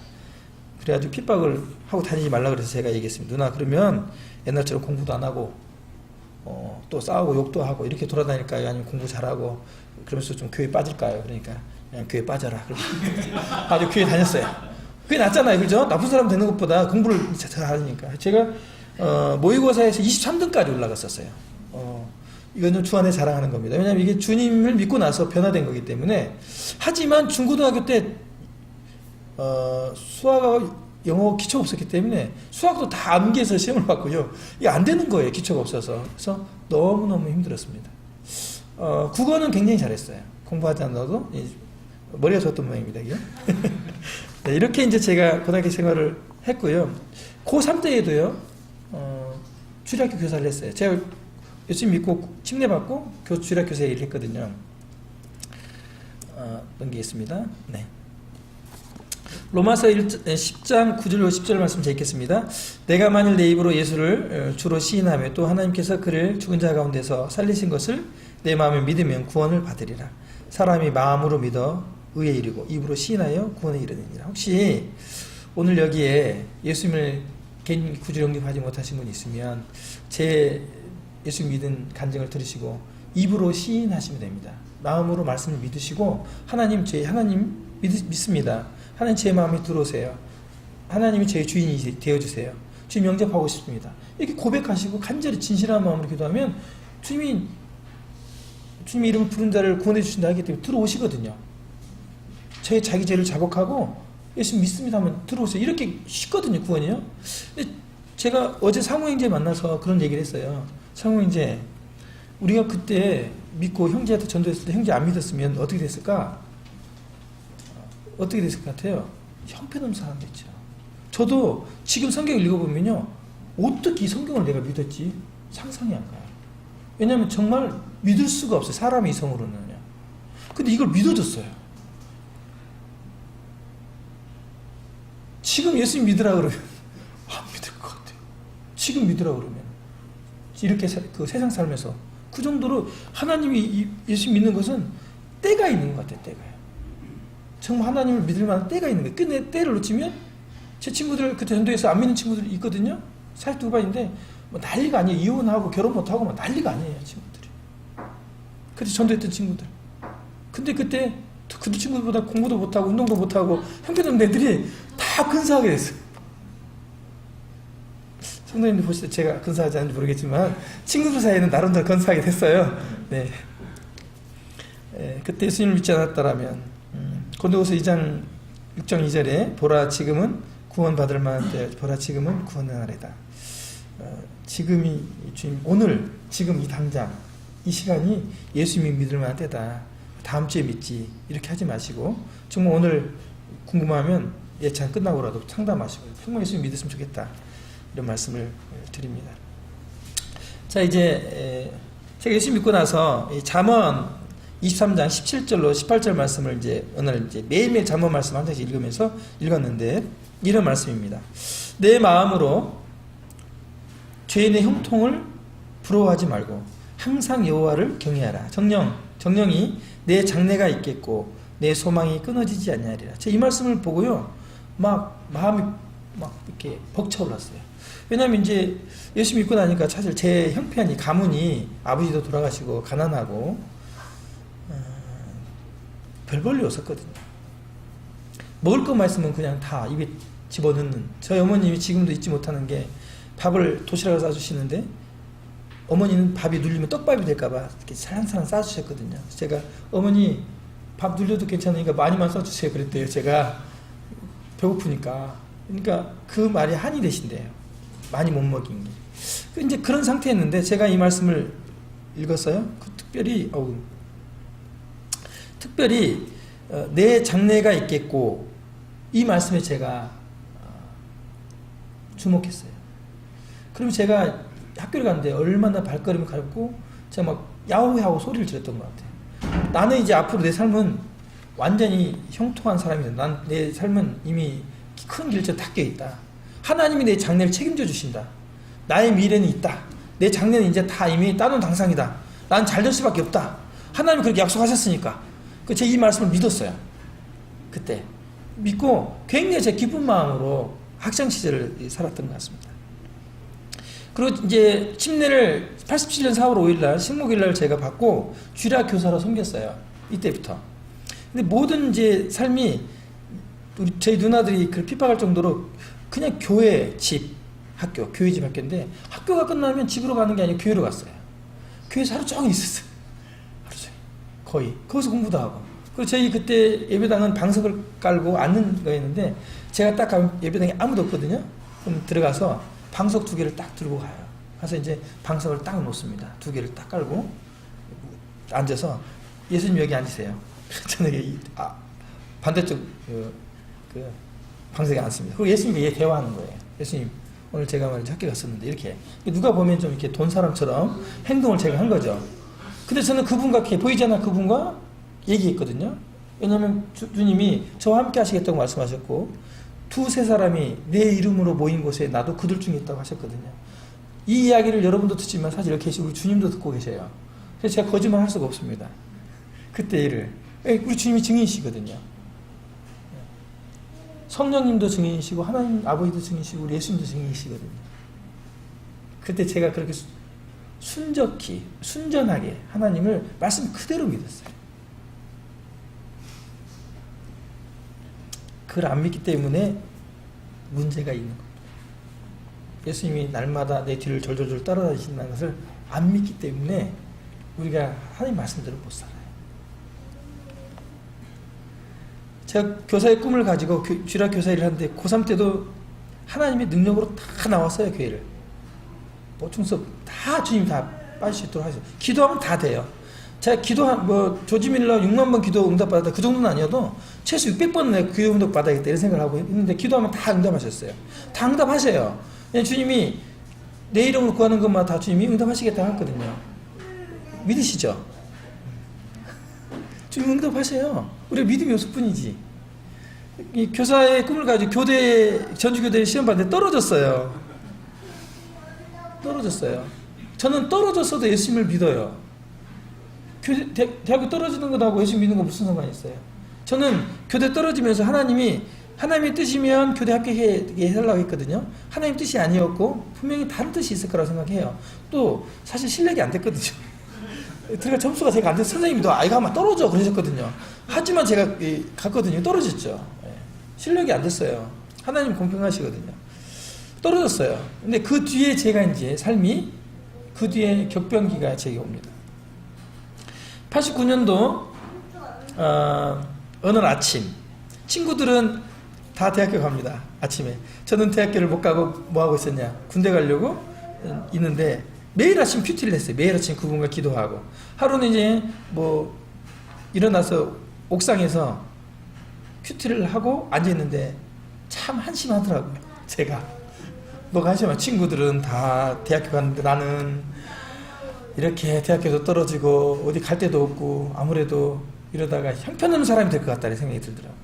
그래가지고 핍박을 하고 다니지 말라 그래서 제가 얘기했습니다. 누나 그러면 옛날처럼 공부도 안 하고 또 싸우고 욕도 하고 이렇게 돌아다닐까요? 아니면 공부 잘하고 그러면서 좀 교회 빠질까요? 그러니까 그냥 교회 빠져라. 아주 교회 다녔어요. 그게 낫잖아요, 그죠? 나쁜 사람 되는 것보다 공부를 잘 하니까. 제가 모의고사에서 23등까지 올라갔었어요. 이거는 주 안에 자랑하는 겁니다. 왜냐하면 이게 주님을 믿고 나서 변화된 거기 때문에. 하지만 중고등학교 때 수학하고 영어 기초가 없었기 때문에 수학도 다 암기해서 시험을 봤고요. 이게 안 되는 거예요, 기초가 없어서. 그래서 너무너무 힘들었습니다. 국어는 굉장히 잘했어요. 공부하지 않아도 머리가 좋았던 모양입니다. 네, 이렇게 이제 제가 고등학교 생활을 했고요. 고3 때에도요, 주일학교 교사를 했어요. 제가 열심히 믿고 침례받고 주일학교 교사 일을 했거든요. 넘기겠습니다. 네. 로마서 10장 9절로 10절 말씀 제가 읽겠습니다. 내가 만일 내 입으로 예수를 주로 시인하며 또 하나님께서 그를 죽은 자 가운데서 살리신 것을 내 마음에 믿으면 구원을 받으리라. 사람이 마음으로 믿어 의에 이르고 입으로 시인하여 구원에 이르느니라. 혹시 오늘 여기에 예수님을 개인 구주 영접하지 못하신 분이 있으면 제 예수 믿은 간증을 들으시고 입으로 시인하시면 됩니다. 마음으로 말씀을 믿으시고 하나님 믿습니다. 하나님 제 마음에 들어오세요. 하나님이 제 주인이 되어주세요. 주님 영접하고 싶습니다. 이렇게 고백하시고 간절히 진실한 마음으로 기도하면 주님이 이름을 부른 자를 구원해 주신다 하기 때문에 들어오시거든요. 자기 죄를 자복하고 예수 믿습니다 하면 들어오세요. 이렇게 쉽거든요, 구원이요. 근데 제가 어제 상호형제 만나서 그런 얘기를 했어요. 상호형제, 우리가 그때 믿고 형제한테 전도했을 때 형제 안 믿었으면 어떻게 됐을까? 어떻게 됐을 것 같아요? 형편없는 사람도 있죠. 저도 지금 성경을 읽어보면요, 어떻게 이 성경을 내가 믿었지? 상상이 안 가요. 왜냐하면 정말 믿을 수가 없어요. 사람의 이성으로는요. 근데 이걸 믿어줬어요. 지금 예수님 믿으라 그러면 안 믿을 것 같아요. 지금 믿으라 그러면 이렇게 그 세상 살면서 그 정도로 하나님이 예수님 믿는 것은 때가 있는 것 같아요. 때가요. 정말 하나님을 믿을 만한 때가 있는 거예요. 근데 때를 놓치면 제 친구들 그때 전도에서 안 믿는 친구들 있거든요. 42반인데 뭐 난리가 아니에요. 이혼하고 결혼 못하고 막 난리가 아니에요, 친구들이. 그때 전도했던 친구들. 근데 그때 그 친구들보다 공부도 못하고 운동도 못하고 형편없는 애들이 다 근사하게 됐어요. 성도님들 보실 때 제가 근사하지 않은지 모르겠지만 친구들 사이에는 나름대로 근사하게 됐어요. 네. 그때 예수님을 믿지 않았다라면 고린도후서 2장 6장 2절에 보라 지금은 구원받을 만한 때 보라 지금은 구원의 날이다. 지금이 주님 오늘 지금 이 당장 이 시간이 예수님이 믿을 만한 때다. 다음 주에 믿지 이렇게 하지 마시고 정말 오늘 궁금하면 예찬 끝나고라도 상담하시고 정말 예수님 믿었으면 좋겠다 이런 말씀을 드립니다. 자 이제 제가 예수 믿고 나서 잠언 23장 17절로 18절 말씀을 이제 오늘 이제 매일매일 잠언 말씀 한 장씩 읽으면서 읽었는데 이런 말씀입니다. 내 마음으로 죄인의 형통을 부러워하지 말고 항상 여호와를 경외하라. 정령이 내 장래가 있겠고 내 소망이 끊어지지 않냐리라. 제가 이 말씀을 보고요 막 마음이 막 이렇게 벅차올랐어요. 왜냐하면 이제 예수 믿고 나니까 사실 제 형편이 가문이 아버지도 돌아가시고 가난하고 별 볼일 없었거든요. 먹을 것만 있으면 그냥 다 입에 집어넣는. 저희 어머님이 지금도 잊지 못하는 게 밥을 도시락을 싸주시는데 어머니는 밥이 눌리면 떡밥이 될까봐 이렇게 살랑살랑 싸주셨거든요. 제가 어머니 밥 눌려도 괜찮으니까 많이만 싸주세요 그랬대요. 제가 배고프니까. 그러니까 그 말이 한이 되신대요. 많이 못 먹인 게. 이제 그런 상태였는데 제가 이 말씀을 읽었어요. 특별히 내 장래가 있겠고 이 말씀에 제가 주목했어요. 그럼 제가 학교를 갔는데 얼마나 발걸음이 가볍고 제가 막 야호야호 소리를 질렀던 것 같아요. 나는 이제 앞으로 내 삶은 완전히 형통한 사람이다. 내 삶은 이미 큰 길째 닦여 있다. 하나님이 내 장래를 책임져 주신다. 나의 미래는 있다. 내 장래는 이제 다 이미 따놓은 당상이다. 난 잘 될 수밖에 없다. 하나님이 그렇게 약속하셨으니까. 제가 이 말씀을 믿었어요. 그때. 믿고 굉장히 제 기쁜 마음으로 학창 시절을 살았던 것 같습니다. 그리고 이제 침례를 87년 4월 5일 날 식목일 날 제가 받고 주일학 교사로 섬겼어요. 이때부터. 근데 모든 이제 삶이 저희 누나들이 그 핍박할 정도로 그냥 교회, 집, 학교, 교회, 집, 학교인데 학교가 끝나면 집으로 가는 게 아니고 교회로 갔어요. 교회에서 하루 종일 있었어요. 하루 종일. 거의. 거기서 공부도 하고. 그리고 저희 그때 예배당은 방석을 깔고 앉는 거였는데 제가 딱 가면 예배당에 아무도 없거든요. 그럼 들어가서 방석 2개를 딱 들고 가요. 가서 이제 방석을 딱 놓습니다. 2개를 딱 깔고 앉아서 예수님 여기 앉으세요. 저는 여기 반대쪽 그 방석에 앉습니다. 그리고 예수님과 대화하는 거예요. 예수님 오늘 제가 말이죠 학교 갔었는데 이렇게 누가 보면 좀 이렇게 돈 사람처럼 행동을 제가 한 거죠. 근데 저는 그분과 이렇게 보이지 않아 그분과 얘기했거든요. 왜냐하면 주님이 저와 함께 하시겠다고 말씀하셨고 2-3 사람이 내 이름으로 모인 곳에 나도 그들 중에 있다고 하셨거든요. 이 이야기를 여러분도 듣지만 사실 이렇게 계시고 우리 주님도 듣고 계세요. 그래서 제가 거짓말 할 수가 없습니다. 그때 일을 우리 주님이 증인이시거든요. 성령님도 증인이시고 하나님 아버지도 증인이시고 우리 예수님도 증인이시거든요. 그때 제가 그렇게 순전하게 하나님을 말씀 그대로 믿었어요. 그걸 안 믿기 때문에 문제가 있는 겁니다. 예수님이 날마다 내 뒤를 졸졸졸 따라다니신다는 것을 안 믿기 때문에 우리가 하나님 말씀대로 못 살아요. 제가 교사의 꿈을 가지고 주일학 교사 일을 하는데 고3 때도 하나님의 능력으로 다 나왔어요. 교회를 보충 수업 다 주님 다 빠질 수 있도록 하죠. 기도하면 다 돼요. 제가 조지 밀러 6만 번 기도 응답받았다 그 정도는 아니어도 최소 600번 내가 기도 응답 받아야겠다 이런 생각을 하고 했는데 기도하면 다 응답하셨어요. 다 응답하세요. 주님이 내 이름으로 구하는 것마다 다 주님이 응답하시겠다고 했거든요. 믿으시죠? 주님 응답하세요. 우리가 믿음이 없을 뿐이지. 이 교사의 꿈을 가지고 전주교대 시험 봤는데 떨어졌어요. 저는 떨어졌어도 예수님을 믿어요. 대학교 떨어지는 것하고 예수님 믿는 거 무슨 상관이 있어요? 저는 교대 떨어지면서 하나님의 뜻이면 교대 합격해달라고 했거든요. 하나님 뜻이 아니었고 분명히 다른 뜻이 있을 거라고 생각해요. 또 사실 실력이 안 됐거든요. 들어갈 점수가 제가 안 돼서 선생님도 아이가 아마 떨어져 그러셨거든요. 하지만 제가 갔거든요. 떨어졌죠. 실력이 안 됐어요. 하나님 공평하시거든요. 떨어졌어요. 근데 그 뒤에 제가 이제 삶이 그 뒤에 격변기가 제게 옵니다. 89년도 어느 아침 친구들은 다 대학교 갑니다. 아침에. 저는 대학교를 못 가고 뭐 하고 있었냐. 군대 가려고 있는데 매일 아침 큐티를 했어요. 매일 아침 그분과 기도하고. 하루는 이제 뭐 일어나서 옥상에서 큐티를 하고 앉아있는데 참 한심하더라고요. 제가. 뭐가 한심한 친구들은 다 대학교 갔는데 나는 이렇게 대학교도 떨어지고 어디 갈 데도 없고 아무래도 이러다가 형편없는 사람이 될 것 같다는 생각이 들더라고요.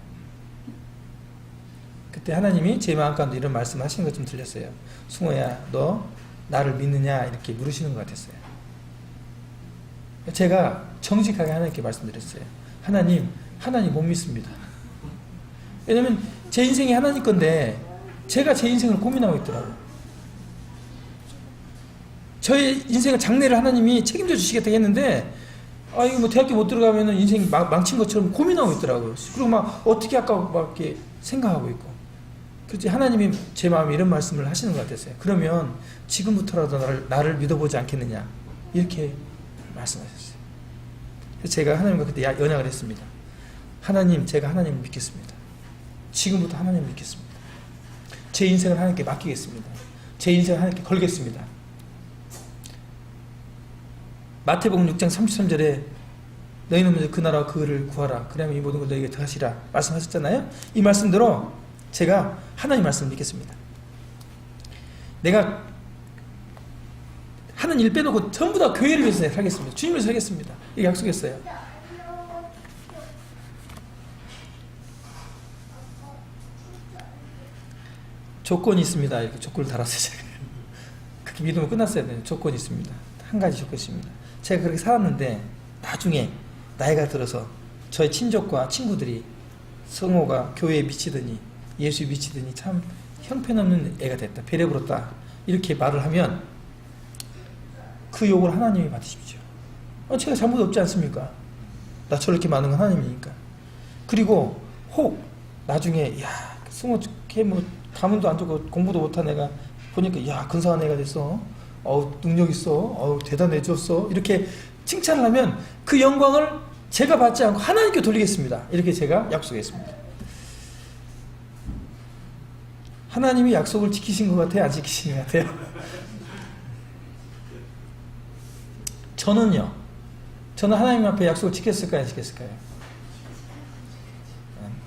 그때 하나님이 제 마음 가운데 이런 말씀 하시는 것 좀 들렸어요. 승호야, 너 나를 믿느냐? 이렇게 물으시는 것 같았어요. 제가 정직하게 하나님께 말씀드렸어요. 하나님 못 믿습니다. 왜냐면 제 인생이 하나님 건데 제가 제 인생을 고민하고 있더라고요. 저의 인생의 장래를 하나님이 책임져 주시겠다고 했는데 이거 뭐 대학교 못 들어가면 인생이 망친 것처럼 고민하고 있더라고요. 그리고 막 어떻게 할까 막 이렇게 생각하고 있고. 그렇지 하나님이 제 마음에 이런 말씀을 하시는 것 같았어요. 그러면 지금부터라도 나를 믿어보지 않겠느냐 이렇게 말씀하셨어요. 그래서 제가 하나님과 그때 연약을 했습니다. 하나님, 제가 하나님을 믿겠습니다. 지금부터 하나님을 믿겠습니다. 제 인생을 하나님께 맡기겠습니다. 제 인생을 하나님께 걸겠습니다. 마태복음 6장 33절에 너희는 먼저 그 나라와 그 의를 구하라. 그러면 이 모든 걸 너희에게 더하시라 말씀하셨잖아요. 이 말씀대로 제가 하나님 말씀을 믿겠습니다. 내가 하는 일 빼놓고 전부 다 교회를 위해서 살겠습니다. 주님을 위해서 살겠습니다. 이렇게 약속했어요. 조건이 있습니다. 이렇게 조건을 달았어요. 제가. 그렇게 믿으면 끝났어야 돼요. 조건이 있습니다. 한 가지 조건이 있습니다. 제가 그렇게 살았는데 나중에 나이가 들어서 저의 친족과 친구들이 성호가 교회에 미치더니 예수에 미치더니 참 형편없는 애가 됐다. 배려부렸다. 이렇게 말을 하면 그 욕을 하나님이 받으십시오. 제가 잘못 없지 않습니까? 나 저렇게 많은 건 하나님이니까. 그리고 혹 나중에 야 승호 걔뭐 가문도 안 좋고 공부도 못한 애가 보니까 야 근사한 애가 됐어. 능력 있어. 대단해졌어. 이렇게 칭찬을 하면 그 영광을 제가 받지 않고 하나님께 돌리겠습니다. 이렇게 제가 약속했습니다. 하나님이 약속을 지키신 것 같아요? 안 지키신 것 같아요? 저는 하나님 앞에 약속을 지켰을까요? 안 지켰을까요?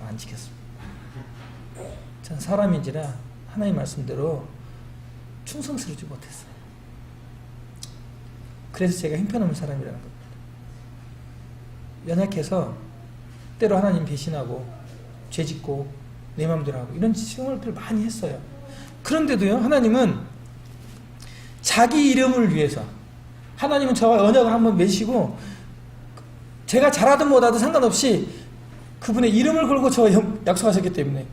안 지켰습니다. 저는 사람인지라 하나님 말씀대로 충성스럽지 못했어요. 그래서 제가 형편없는 사람이라는 겁니다. 연약해서 때로 하나님 배신하고 죄짓고 내 마음대로 하고 이런 생활들을 많이 했어요. 그런데도요, 하나님은 자기 이름을 위해서 하나님은 저와 언약을 한번 맺으시고 제가 잘하든 못하든 상관없이 그분의 이름을 걸고 저와 약속하셨기 때문에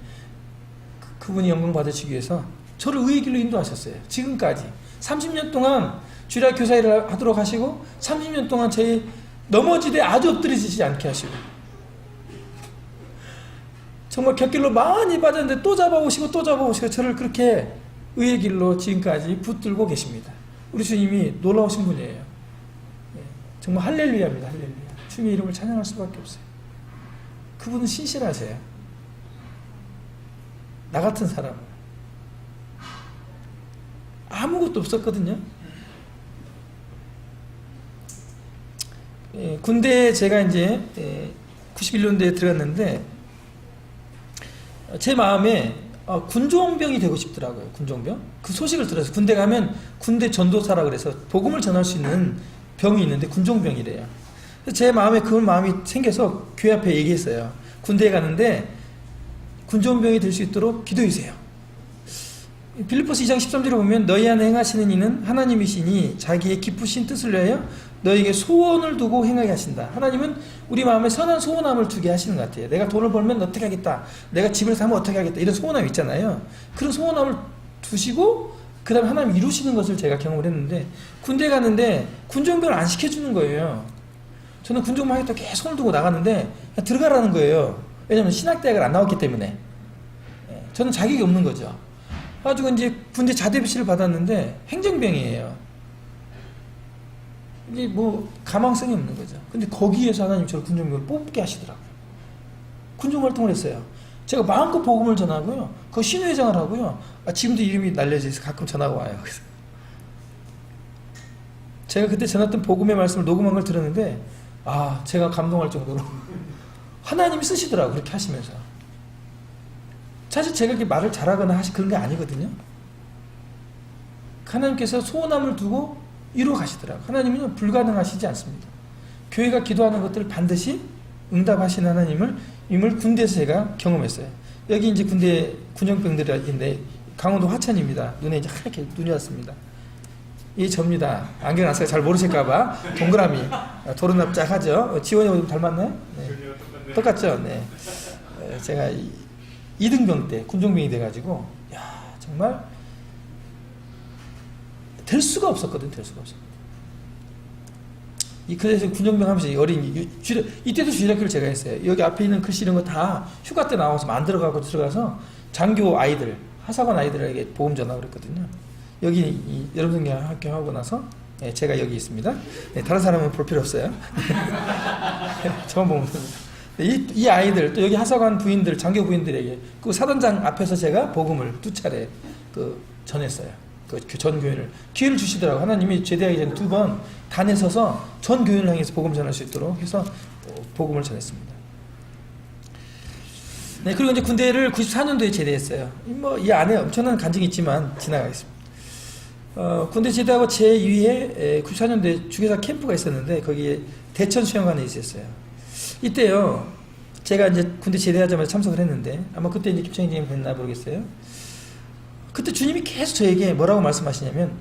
그분이 영광 받으시기 위해서 저를 의의 길로 인도하셨어요. 지금까지 30년 동안 주일학 교사일을 하도록 하시고 30년 동안 제 넘어지되 아주 엎드려지지 않게 하시고 정말 곁길로 많이 빠졌는데 또 잡아오시고 또 잡아오시고 저를 그렇게 의의 길로 지금까지 붙들고 계십니다. 우리 주님이 놀라우신 분이에요. 정말 할렐루야입니다. 할렐루야. 주님의 이름을 찬양할 수밖에 없어요. 그분은 신실하세요. 나 같은 사람은 아무것도 없었거든요. 군대에 제가 이제 91년도에 들어갔는데 제 마음에 군종병이 되고 싶더라고요. 군종병. 그 소식을 들어서 군대 가면 군대 전도사라 그래서 복음을 전할 수 있는 병이 있는데 군종병이래요. 그래서 제 마음에 그 마음이 생겨서 교회 앞에 얘기했어요. 군대에 가는데 군종병이 될 수 있도록 기도해주세요. 빌립보서 2장 13절에 보면 너희 안에 행하시는 이는 하나님이시니 자기의 기쁘신 뜻을 위하여 너에게 소원을 두고 행하게 하신다. 하나님은 우리 마음에 선한 소원함을 두게 하시는 것 같아요. 내가 돈을 벌면 어떻게 하겠다. 내가 집을 사면 어떻게 하겠다. 이런 소원함이 있잖아요. 그런 소원함을 두시고 그 다음에 하나님 이루시는 것을 제가 경험을 했는데 군대 갔는데 군종병을 안 시켜주는 거예요. 저는 군종병 하겠다고 계속 손을 두고 나갔는데 들어가라는 거예요. 왜냐하면 신학대학을 안 나왔기 때문에. 저는 자격이 없는 거죠. 가지고 이제 군대 자대비씨를 받았는데 행정병이에요. 이게 뭐 가망성이 없는 거죠. 근데 거기에서 하나님 저를 군종병을 뽑게 하시더라고요. 군종활동을 했어요. 제가 마음껏 복음을 전하고요. 그 신회장을 하고요. 지금도 이름이 날려져 있어서 가끔 전화가 와요. 그래서 제가 그때 전했던 복음의 말씀을 녹음한 걸 들었는데 제가 감동할 정도로 하나님이 쓰시더라고요. 그렇게 하시면서. 사실 제가 이렇게 말을 잘하거나 그런 게 아니거든요. 하나님께서 소원함을 두고 이루어 가시더라고요. 하나님은 불가능하시지 않습니다. 교회가 기도하는 것들을 반드시 응답하시는 하나님을 군대에서 제가 경험했어요. 여기 이제 군대 군용병들인데 강원도 화천입니다. 눈에 이제 하얗게 눈이 왔습니다. 이 접니다. 안경 안 써서 잘 모르실까봐 동그라미 도른납작하죠. 지원이 닮았나요? 네. 똑같죠. 네. 제가 2등병 때 군종병이 돼가지고 정말 될 수가 없었거든. 될 수가 없었거든. 그래서 군종병 하면서 어린이 이때도 주일학교를 제가 했어요. 여기 앞에 있는 글씨 이런 거 다 휴가 때 나와서 만들어가고 들어가서 장교 아이들 하사관 아이들에게 복음 전하고 그랬거든요. 여기 여러분들 학교 하고 나서 제가 여기 있습니다. 다른 사람은 볼 필요 없어요. 저만 보면 됩니다. 이 아이들 또 여기 하사관 부인들 장교 부인들에게 그 사단장 앞에서 제가 복음을 2차례 전했어요. 그 전 교회를 기회를 주시더라고. 하나님이 제대하기 전에 2번 단에 서서 전 교회를 향해서 복음 전할 수 있도록 해서 복음을 전했습니다. 네, 그리고 이제 군대를 94년도에 제대했어요. 이 안에 엄청난 간증이 있지만 지나가겠습니다. 군대 제대하고 제2회 94년도에 주계사 캠프가 있었는데 거기에 대천 수영관에 있었어요. 이때요, 제가 이제 군대 제대하자마자 참석을 했는데 아마 그때 이제 김창희 선생님 뵀나 모르겠어요. 그때 주님이 계속 저에게 뭐라고 말씀하시냐면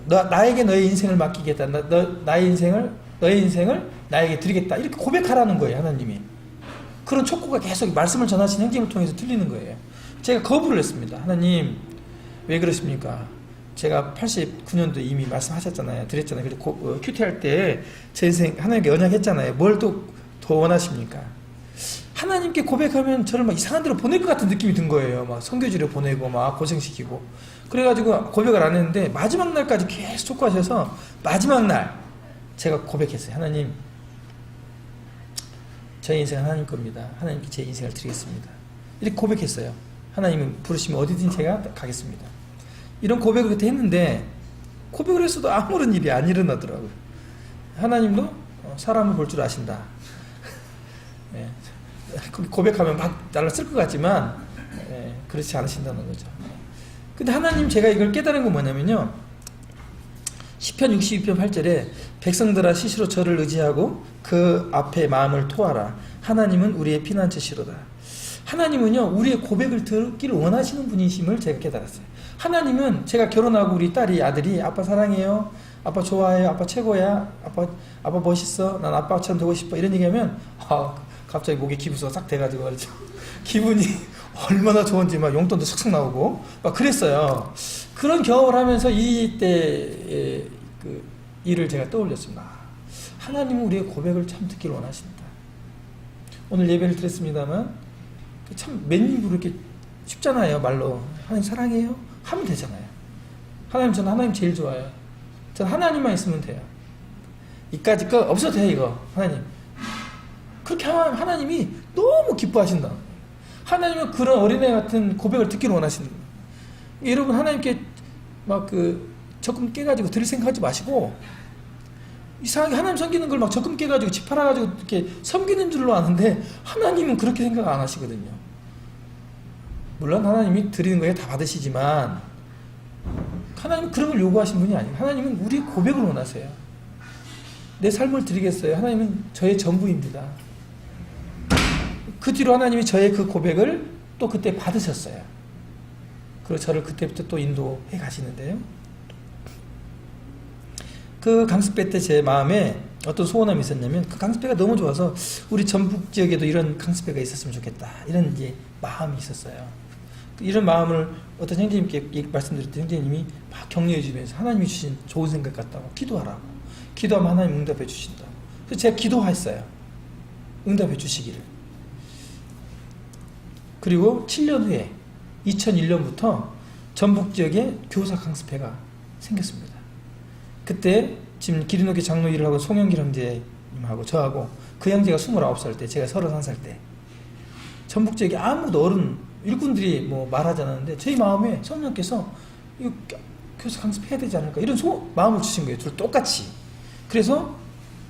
나에게 너의 인생을 맡기겠다. 너의 인생을 나에게 드리겠다. 이렇게 고백하라는 거예요. 하나님이. 그런 촉구가 계속 말씀을 전하신 형제님을 통해서 들리는 거예요. 제가 거부를 했습니다. 하나님 왜 그러십니까? 제가 89년도에 이미 말씀하셨잖아요. 드렸잖아요. 그리고 큐티할 때 제 인생 하나님께 언약했잖아요. 뭘 또 더 원하십니까? 하나님께 고백하면 저를 막 이상한 데로 보낼 것 같은 느낌이 든 거예요. 막 선교지로 보내고 막 고생시키고. 그래가지고 고백을 안 했는데 마지막 날까지 계속 촉구하셔서 마지막 날 제가 고백했어요. 하나님, 저의 인생은 하나님 겁니다. 하나님께 제 인생을 드리겠습니다. 이렇게 고백했어요. 하나님은 부르시면 어디든 제가 가겠습니다. 이런 고백을 그때 했는데 고백을 했어도 아무런 일이 안 일어나더라고요. 하나님도 사람을 볼 줄 아신다. 예. 고백하면 막 날라 쓸 것 같지만 그렇지 않으신다는 거죠. 근데 하나님 제가 이걸 깨달은 건 뭐냐면요. 시편 62편 8절에 백성들아 시시로 저를 의지하고 그 앞에 마음을 토하라. 하나님은 우리의 피난처시로다. 하나님은요 우리의 고백을 듣기를 원하시는 분이심을 제가 깨달았어요. 하나님은 제가 결혼하고 우리 딸이 아들이 아빠 사랑해요, 아빠 좋아해요, 아빠 최고야, 아빠 멋있어, 난 아빠처럼 되고 싶어 이런 얘기하면 갑자기 목에 기부서가 싹 돼가지고 그렇죠. 기분이 얼마나 좋은지 막 용돈도 쑥쑥 나오고 막 그랬어요. 그런 경험을 하면서 이때 그 일을 제가 떠올렸습니다. 하나님은 우리의 고백을 참 듣기를 원하신다. 오늘 예배를 드렸습니다만 참 맨입으로 이렇게 쉽잖아요. 말로 하나님 사랑해요 하면 되잖아요. 하나님 저는 하나님 제일 좋아요. 저는 하나님만 있으면 돼요. 이까짓 거 없어도 돼요. 이거 하나님 그렇게 하면 하나님이 너무 기뻐하신다. 하나님은 그런 어린애 같은 고백을 듣기를 원하신다. 여러분 하나님께 막 적금 깨가지고 드릴 생각하지 마시고 이상하게 하나님 섬기는 걸 막 적금 깨가지고 집 팔아가지고 이렇게 섬기는 줄로 아는데 하나님은 그렇게 생각 안 하시거든요. 물론 하나님이 드리는 거에 다 받으시지만 하나님은 그런 걸 요구하신 분이 아니에요. 하나님은 우리의 고백을 원하세요. 내 삶을 드리겠어요. 하나님은 저의 전부입니다. 그 뒤로 하나님이 저의 그 고백을 또 그때 받으셨어요. 그리고 저를 그때부터 또 인도해 가시는데요. 그 강습회 때 제 마음에 어떤 소원함이 있었냐면 그 강습회가 너무 좋아서 우리 전북 지역에도 이런 강습회가 있었으면 좋겠다. 이런 이제 마음이 있었어요. 이런 마음을 어떤 형제님께 말씀드릴 때 형제님이 막 격려해 주면서 하나님이 주신 좋은 생각 같다고 기도하라고. 기도하면 하나님 응답해 주신다고. 그래서 제가 기도했어요. 응답해 주시기를. 그리고 7년 후에 2001년부터 전북 지역에 교사 강습회가 생겼습니다. 그때 지금 기린옥교 장로 일을 하고 송영길 형제님하고 저하고 그 형제가 29살 때 제가 31살 때 전북 지역에 아무도 어른 일꾼들이 뭐 말하지 않았는데 저희 마음에 성령께서 이거 교사 강습해야 되지 않을까 이런 마음을 주신 거예요. 둘 똑같이. 그래서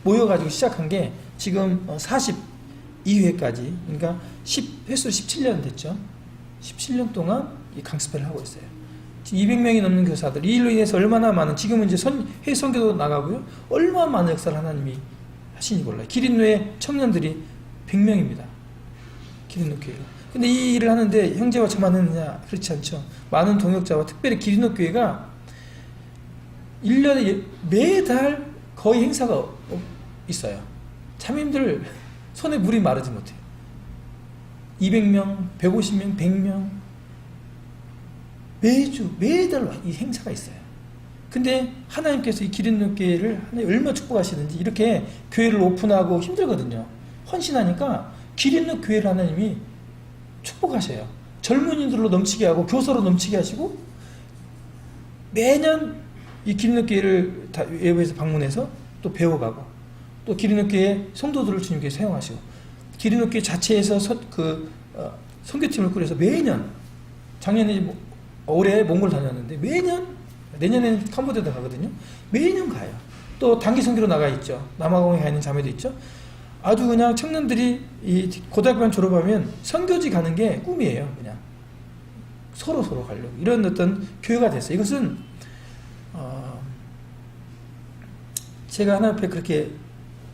모여가지고 시작한 게 지금 42회까지 그러니까 10횟수로 17년 됐죠. 17년 동안 이 강습회를 하고 있어요. 200명이 넘는 교사들 이 일로 인해서 얼마나 많은 지금은 이제 해외 선교도 나가고요. 얼마나 많은 역사를 하나님이 하시니 몰라요. 기린노의 청년들이 100명입니다. 기린노 교회가. 근데 이 일을 하는데 형제와 저만 했느냐? 그렇지 않죠. 많은 동역자와 특별히 기린노 교회가 1년에 매달 거의 행사가 있어요. 참인들 손에 물이 마르지 못해요. 200명, 150명, 100명 매달 이 행사가 있어요. 근데 하나님께서 이 기린노 교회를 하나님 얼마나 축복하시는지 이렇게 교회를 오픈하고 힘들거든요. 헌신하니까 기린노 교회를 하나님이 축복하셔요. 젊은이들로 넘치게 하고 교사로 넘치게 하시고 매년 이 기린노 교회를 다 외부에서 방문해서 또 배워가고 또 기린노 교회 성도들을 주님께 사용하시고 기린노 교회 자체에서 선교팀을 꾸려서 매년 작년에 올해 몽골 다녔는데 매년 내년에는 캄보디아도 가거든요. 매년 가요. 또 단기 선교로 나가 있죠. 남아공에 가 있는 자매도 있죠. 아주 그냥 청년들이 이 고등학교만 졸업하면 선교지 가는 게 꿈이에요. 그냥 서로 가려고 이런 어떤 교회가 됐어요. 이것은 제가 하나님 앞에 그렇게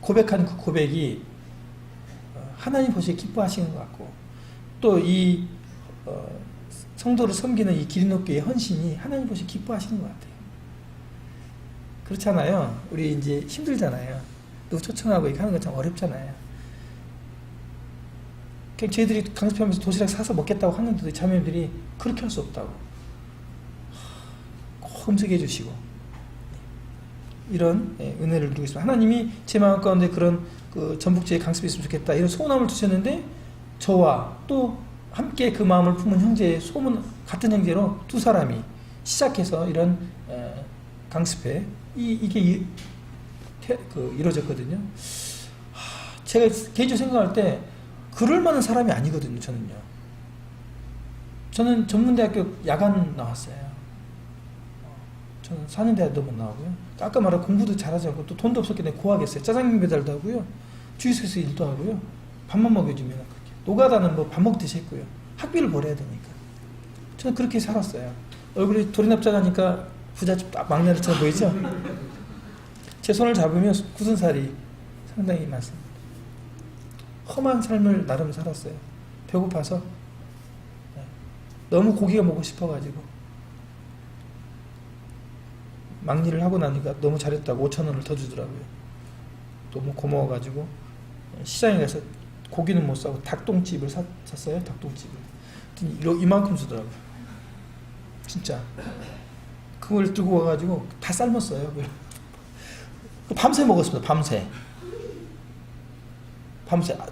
고백하는 그 고백이 하나님 보시기에 기뻐하시는 것 같고 또 이 성도를 섬기는 이 기린노 교회의 헌신이 하나님 보시기에 기뻐하시는 것 같아요. 그렇잖아요. 우리 이제 힘들잖아요. 누구 초청하고 이렇게 하는 거 참 어렵잖아요. 저희들이 강습하면서 도시락 사서 먹겠다고 하는데도 자매들이 그렇게 할 수 없다고 꼭 음식해 주시고 이런 은혜를 누리고 있습니다. 하나님이 제 마음 가운데 그런 그 전북지에 강습이 있으면 좋겠다 이런 소원함을 두셨는데 저와 또 함께 그 마음을 품은 형제 같은 형제로 두 사람이 시작해서 이런 강습회 이게 이루어졌거든요. 제가 개인적으로 생각할 때 그럴 만한 사람이 아니거든요. 저는 전문대학교 야간 나왔어요. 저는 4년대학도 못 나오고요. 아까 말한 공부도 잘하지 않고 또 돈도 없었기 때문에 고하겠어요. 짜장면 배달도 하고요. 주유소에서 일도 하고요. 밥만 먹여주면 그렇게. 노가다는 뭐 밥 먹듯이 했고요. 학비를 벌어야 되니까. 저는 그렇게 살았어요. 얼굴이 도리납작하니까 부잣집 막내처럼 보이죠? 제 손을 잡으면 굳은 살이 상당히 많습니다. 험한 삶을 나름 살았어요. 배고파서 너무 고기가 먹고 싶어가지고 막리를 하고 나니까 너무 잘했다고 5,000원을 더 주더라고요. 너무 고마워가지고 시장에 가서 고기는 못 사고 닭똥집을 샀어요. 닭똥집을 이만큼 주더라고요. 진짜 그걸 들고 와가지고 다 삶았어요. 밤새 먹었습니다. 밤새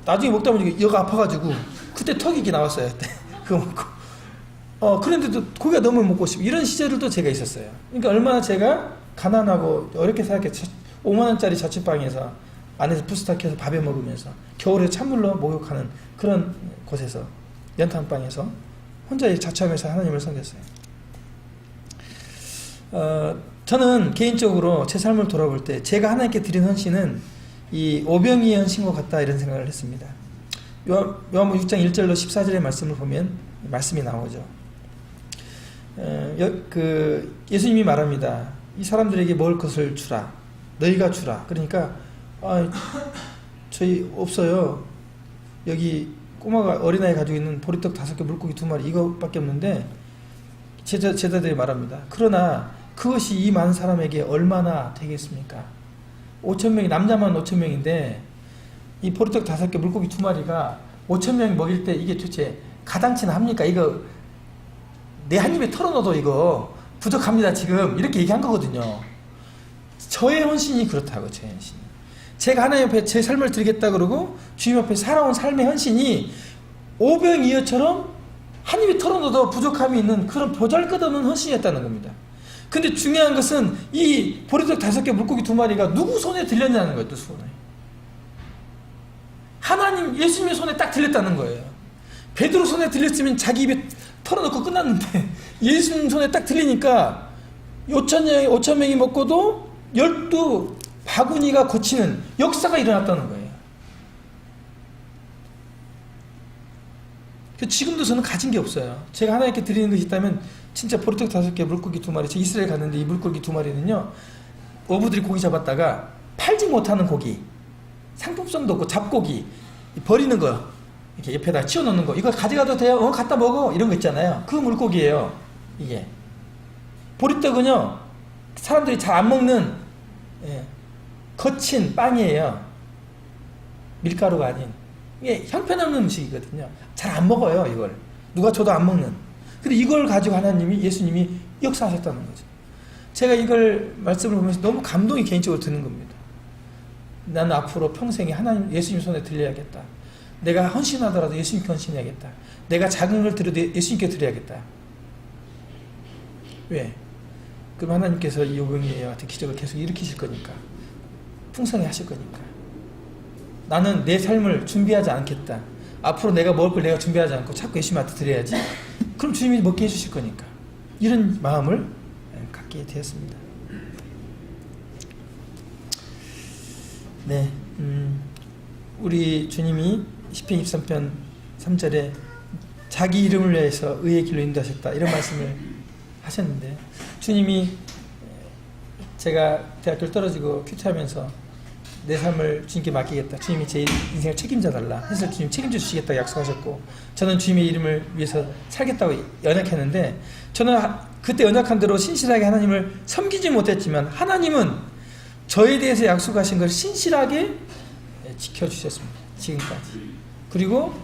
나중에 먹다 보니까 여가 아파가지고 그때 턱이 나왔어요. 그때 그거 먹고 그런데도 고기가 너무 먹고 싶고 이런 시절도 제가 있었어요. 그러니까 얼마나 제가 가난하고 어렵게 살았겠죠. 5만원짜리 자취방에서 안에서 부스타 켜서 밥에 먹으면서 겨울에 찬물로 목욕하는 그런 곳에서 연탄방에서 혼자 자취하면서 하나님을 섬겼어요. 저는 개인적으로 제 삶을 돌아볼 때 제가 하나님께 드린 헌신은 이 오병이의 헌신과 같다 이런 생각을 했습니다. 요한복음 6장 1절로 14절의 말씀을 보면 말씀이 나오죠. 예수님이 말합니다. 이 사람들에게 먹을 것을 주라. 너희가 주라. 그러니까 저희 없어요. 여기 꼬마가 어린아이 가지고 있는 보리떡 5개 물고기 2마리 이거밖에 없는데 제자들이 말합니다. 그러나 그것이 이 많은 사람에게 얼마나 되겠습니까? 5,000명이 남자만 5,000명인데 이 보리떡 5개 물고기 2마리가 5,000명 먹일 때 이게 도대체 가당치나 합니까? 이거 내 한 입에 털어넣어도 이거 부족합니다 지금 이렇게 얘기한 거거든요. 저의 헌신이 그렇다고. 제 헌신이 제가 하나님 앞에 제 삶을 드리겠다 그러고 주님 앞에 살아온 삶의 헌신이 오병이어처럼 한 입에 털어넣어도 부족함이 있는 그런 보잘것없는 헌신이었다는 겁니다. 근데 중요한 것은 이 보리떡 5개 물고기 2마리가 누구 손에 들렸냐는 거예요. 또 손에 하나님 예수님의 손에 딱 들렸다는 거예요. 베드로 손에 들렸으면 자기 입에 털어놓고 끝났는데 예수님 손에 딱 들리니까 5,000명이 먹고도 12바구니가 고치는 역사가 일어났다는 거예요. 지금도 저는 가진 게 없어요. 제가 하나님께 드리는 것이 있다면 진짜 보리떡 5개 물고기 2마리. 제가 이스라엘 갔는데 이 물고기 2마리는요 어부들이 고기 잡았다가 팔지 못하는 고기, 상품성도 없고 잡고기 버리는 거 이렇게 옆에다 치워놓는 거, 이거 가져가도 돼요? 갖다 먹어 이런 거 있잖아요. 그 물고기예요. 이게 보리떡은요 사람들이 잘 안 먹는 거친 빵이에요. 밀가루가 아닌. 이게 형편없는 음식이거든요. 잘 안 먹어요. 이걸 누가 줘도 안 먹는. 근데 이걸 가지고 예수님이 역사하셨다는 거죠. 제가 이걸 말씀을 보면서 너무 감동이 개인적으로 드는 겁니다. 나는 앞으로 평생에 하나님 예수님 손에 들려야겠다. 내가 헌신하더라도 예수님께 헌신해야겠다. 내가 작은 걸 드려도 예수님께 드려야겠다. 왜? 그럼 하나님께서 이 오병이와 같은 기적을 계속 일으키실 거니까. 풍성히 하실 거니까. 나는 내 삶을 준비하지 않겠다. 앞으로 내가 먹을 걸 내가 준비하지 않고 자꾸 예수님한테 드려야지. 그럼 주님이 먹게 해주실 거니까. 이런 마음을 갖게 되었습니다. 네, 우리 주님이 시편 23편 3절에 자기 이름을 위해서 의의 길로 인도하셨다 이런 말씀을 하셨는데, 주님이 제가 대학교를 떨어지고 큐티하면서 내 삶을 주님께 맡기겠다, 주님이 제 인생을 책임져 달라 해서 주님 책임져 주시겠다고 약속하셨고, 저는 주님의 이름을 위해서 살겠다고 연약했는데, 저는 그때 연약한 대로 신실하게 하나님을 섬기지 못했지만 하나님은 저에 대해서 약속하신 걸 신실하게 지켜주셨습니다. 지금까지. 그리고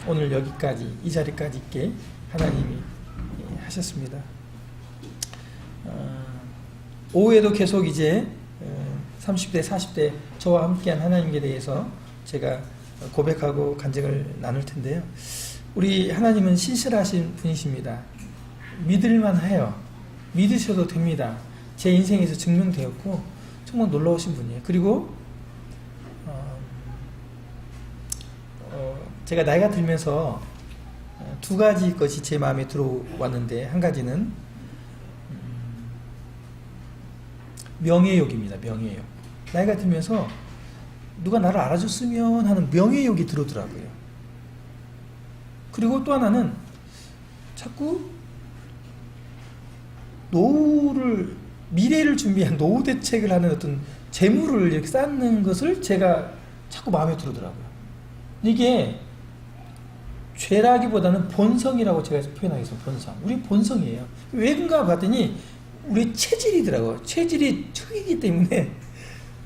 오늘 여기까지 이 자리까지 있게 하나님이 하셨습니다. 오후에도 계속 이제 30대 40대 저와 함께한 하나님께 대해서 제가 고백하고 간증을 나눌 텐데요. 우리 하나님은 신실하신 분이십니다. 믿을만 해요. 믿으셔도 됩니다. 제 인생에서 증명되었고 정말 놀라우신 분이에요. 그리고 제가 나이가 들면서 두 가지 것이 제 마음에 들어왔는데, 한 가지는 명예욕입니다. 명예욕. 나이가 들면서 누가 나를 알아줬으면 하는 명예욕이 들어오더라고요. 그리고 또 하나는 자꾸 노후를, 미래를 준비한 노후 대책을 하는 어떤 재물을 이렇게 쌓는 것을 제가 자꾸 마음에 들더라고요. 이게 죄라기보다는 본성이라고 제가 표현하겠습니다. 본성. 우리 본성이에요. 왜 그런가 봤더니 우리 체질이더라고요. 체질이 흙이기 때문에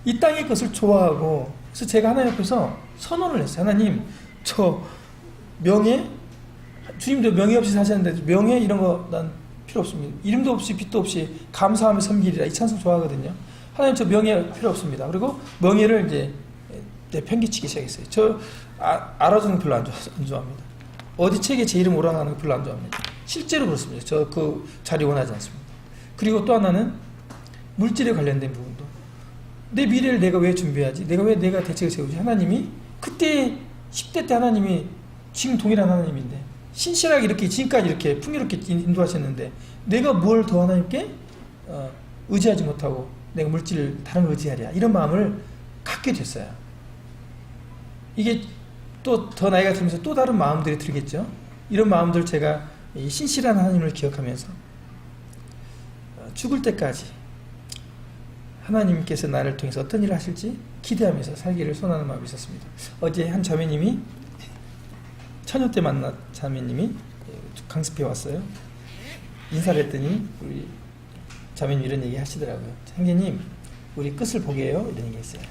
이 땅의 것을 좋아하고, 그래서 제가 하나님 앞에서 선언을 했어요. 하나님, 저 명예, 주님도 명예 없이 사셨는데 명예 이런 거 난 필요 없습니다. 이름도 없이 빛도 없이 감사하며 섬기리라, 이 찬송 좋아하거든요. 하나님, 저 명예 필요 없습니다. 그리고 명예를 이제 내팽개치기 시작했어요. 저 알아주는 거 별로 안 좋아합니다. 어디 책에 제 이름 오라가는 거 별로 안 좋아합니다. 실제로 그렇습니다. 저 그 자리 원하지 않습니다. 그리고 또 하나는 물질에 관련된 부분도, 내 미래를 내가 왜 준비하지? 내가 대책을 세우지? 하나님이 그때 10대 때 하나님이 지금 동일한 하나님인데 신실하게 이렇게 지금까지 이렇게 풍요롭게 인도하셨는데 내가 뭘 더 하나님께 의지하지 못하고 내가 물질을 다른 걸 의지하랴, 이런 마음을 갖게 됐어요. 이게 또 더 나이가 들면서 또 다른 마음들이 들겠죠. 이런 마음들 제가 이 신실한 하나님을 기억하면서 죽을 때까지 하나님께서 나를 통해서 어떤 일을 하실지 기대하면서 살기를 소원하는 마음이 있었습니다. 어제 한 자매님이, 처녀 때 만난 자매님이 강습해 왔어요. 인사를 했더니 우리 자매님 이런 얘기 하시더라고요. 형제님, 우리 끝을 보게 해요. 이런 얘기 했어요.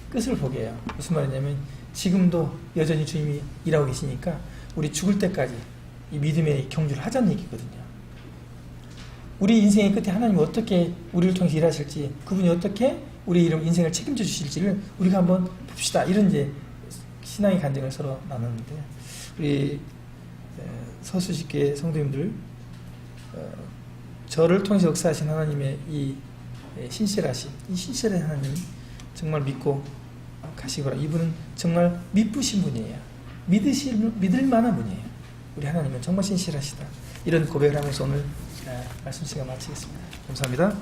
끝을 보게 해요. 무슨 말이냐면 지금도 여전히 주님이 일하고 계시니까 우리 죽을 때까지 이 믿음의 경주를 하자는 얘기거든요. 우리 인생의 끝에 하나님이 어떻게 우리를 통해서 일하실지, 그분이 어떻게 우리 인생을 책임져 주실지를 우리가 한번 봅시다. 이런 이제 신앙의 간증을 서로 나눴는데, 우리 서수식교회 성도님들, 저를 통해서 역사하신 하나님의 이 신실하신, 이 신실한 하나님 정말 믿고 가시거라. 이분은 정말 믿으신 분이에요. 믿을 만한 분이에요. 우리 하나님은 정말 신실하시다. 이런 고백을 하면서 오늘 말씀 시간 마치겠습니다. 감사합니다.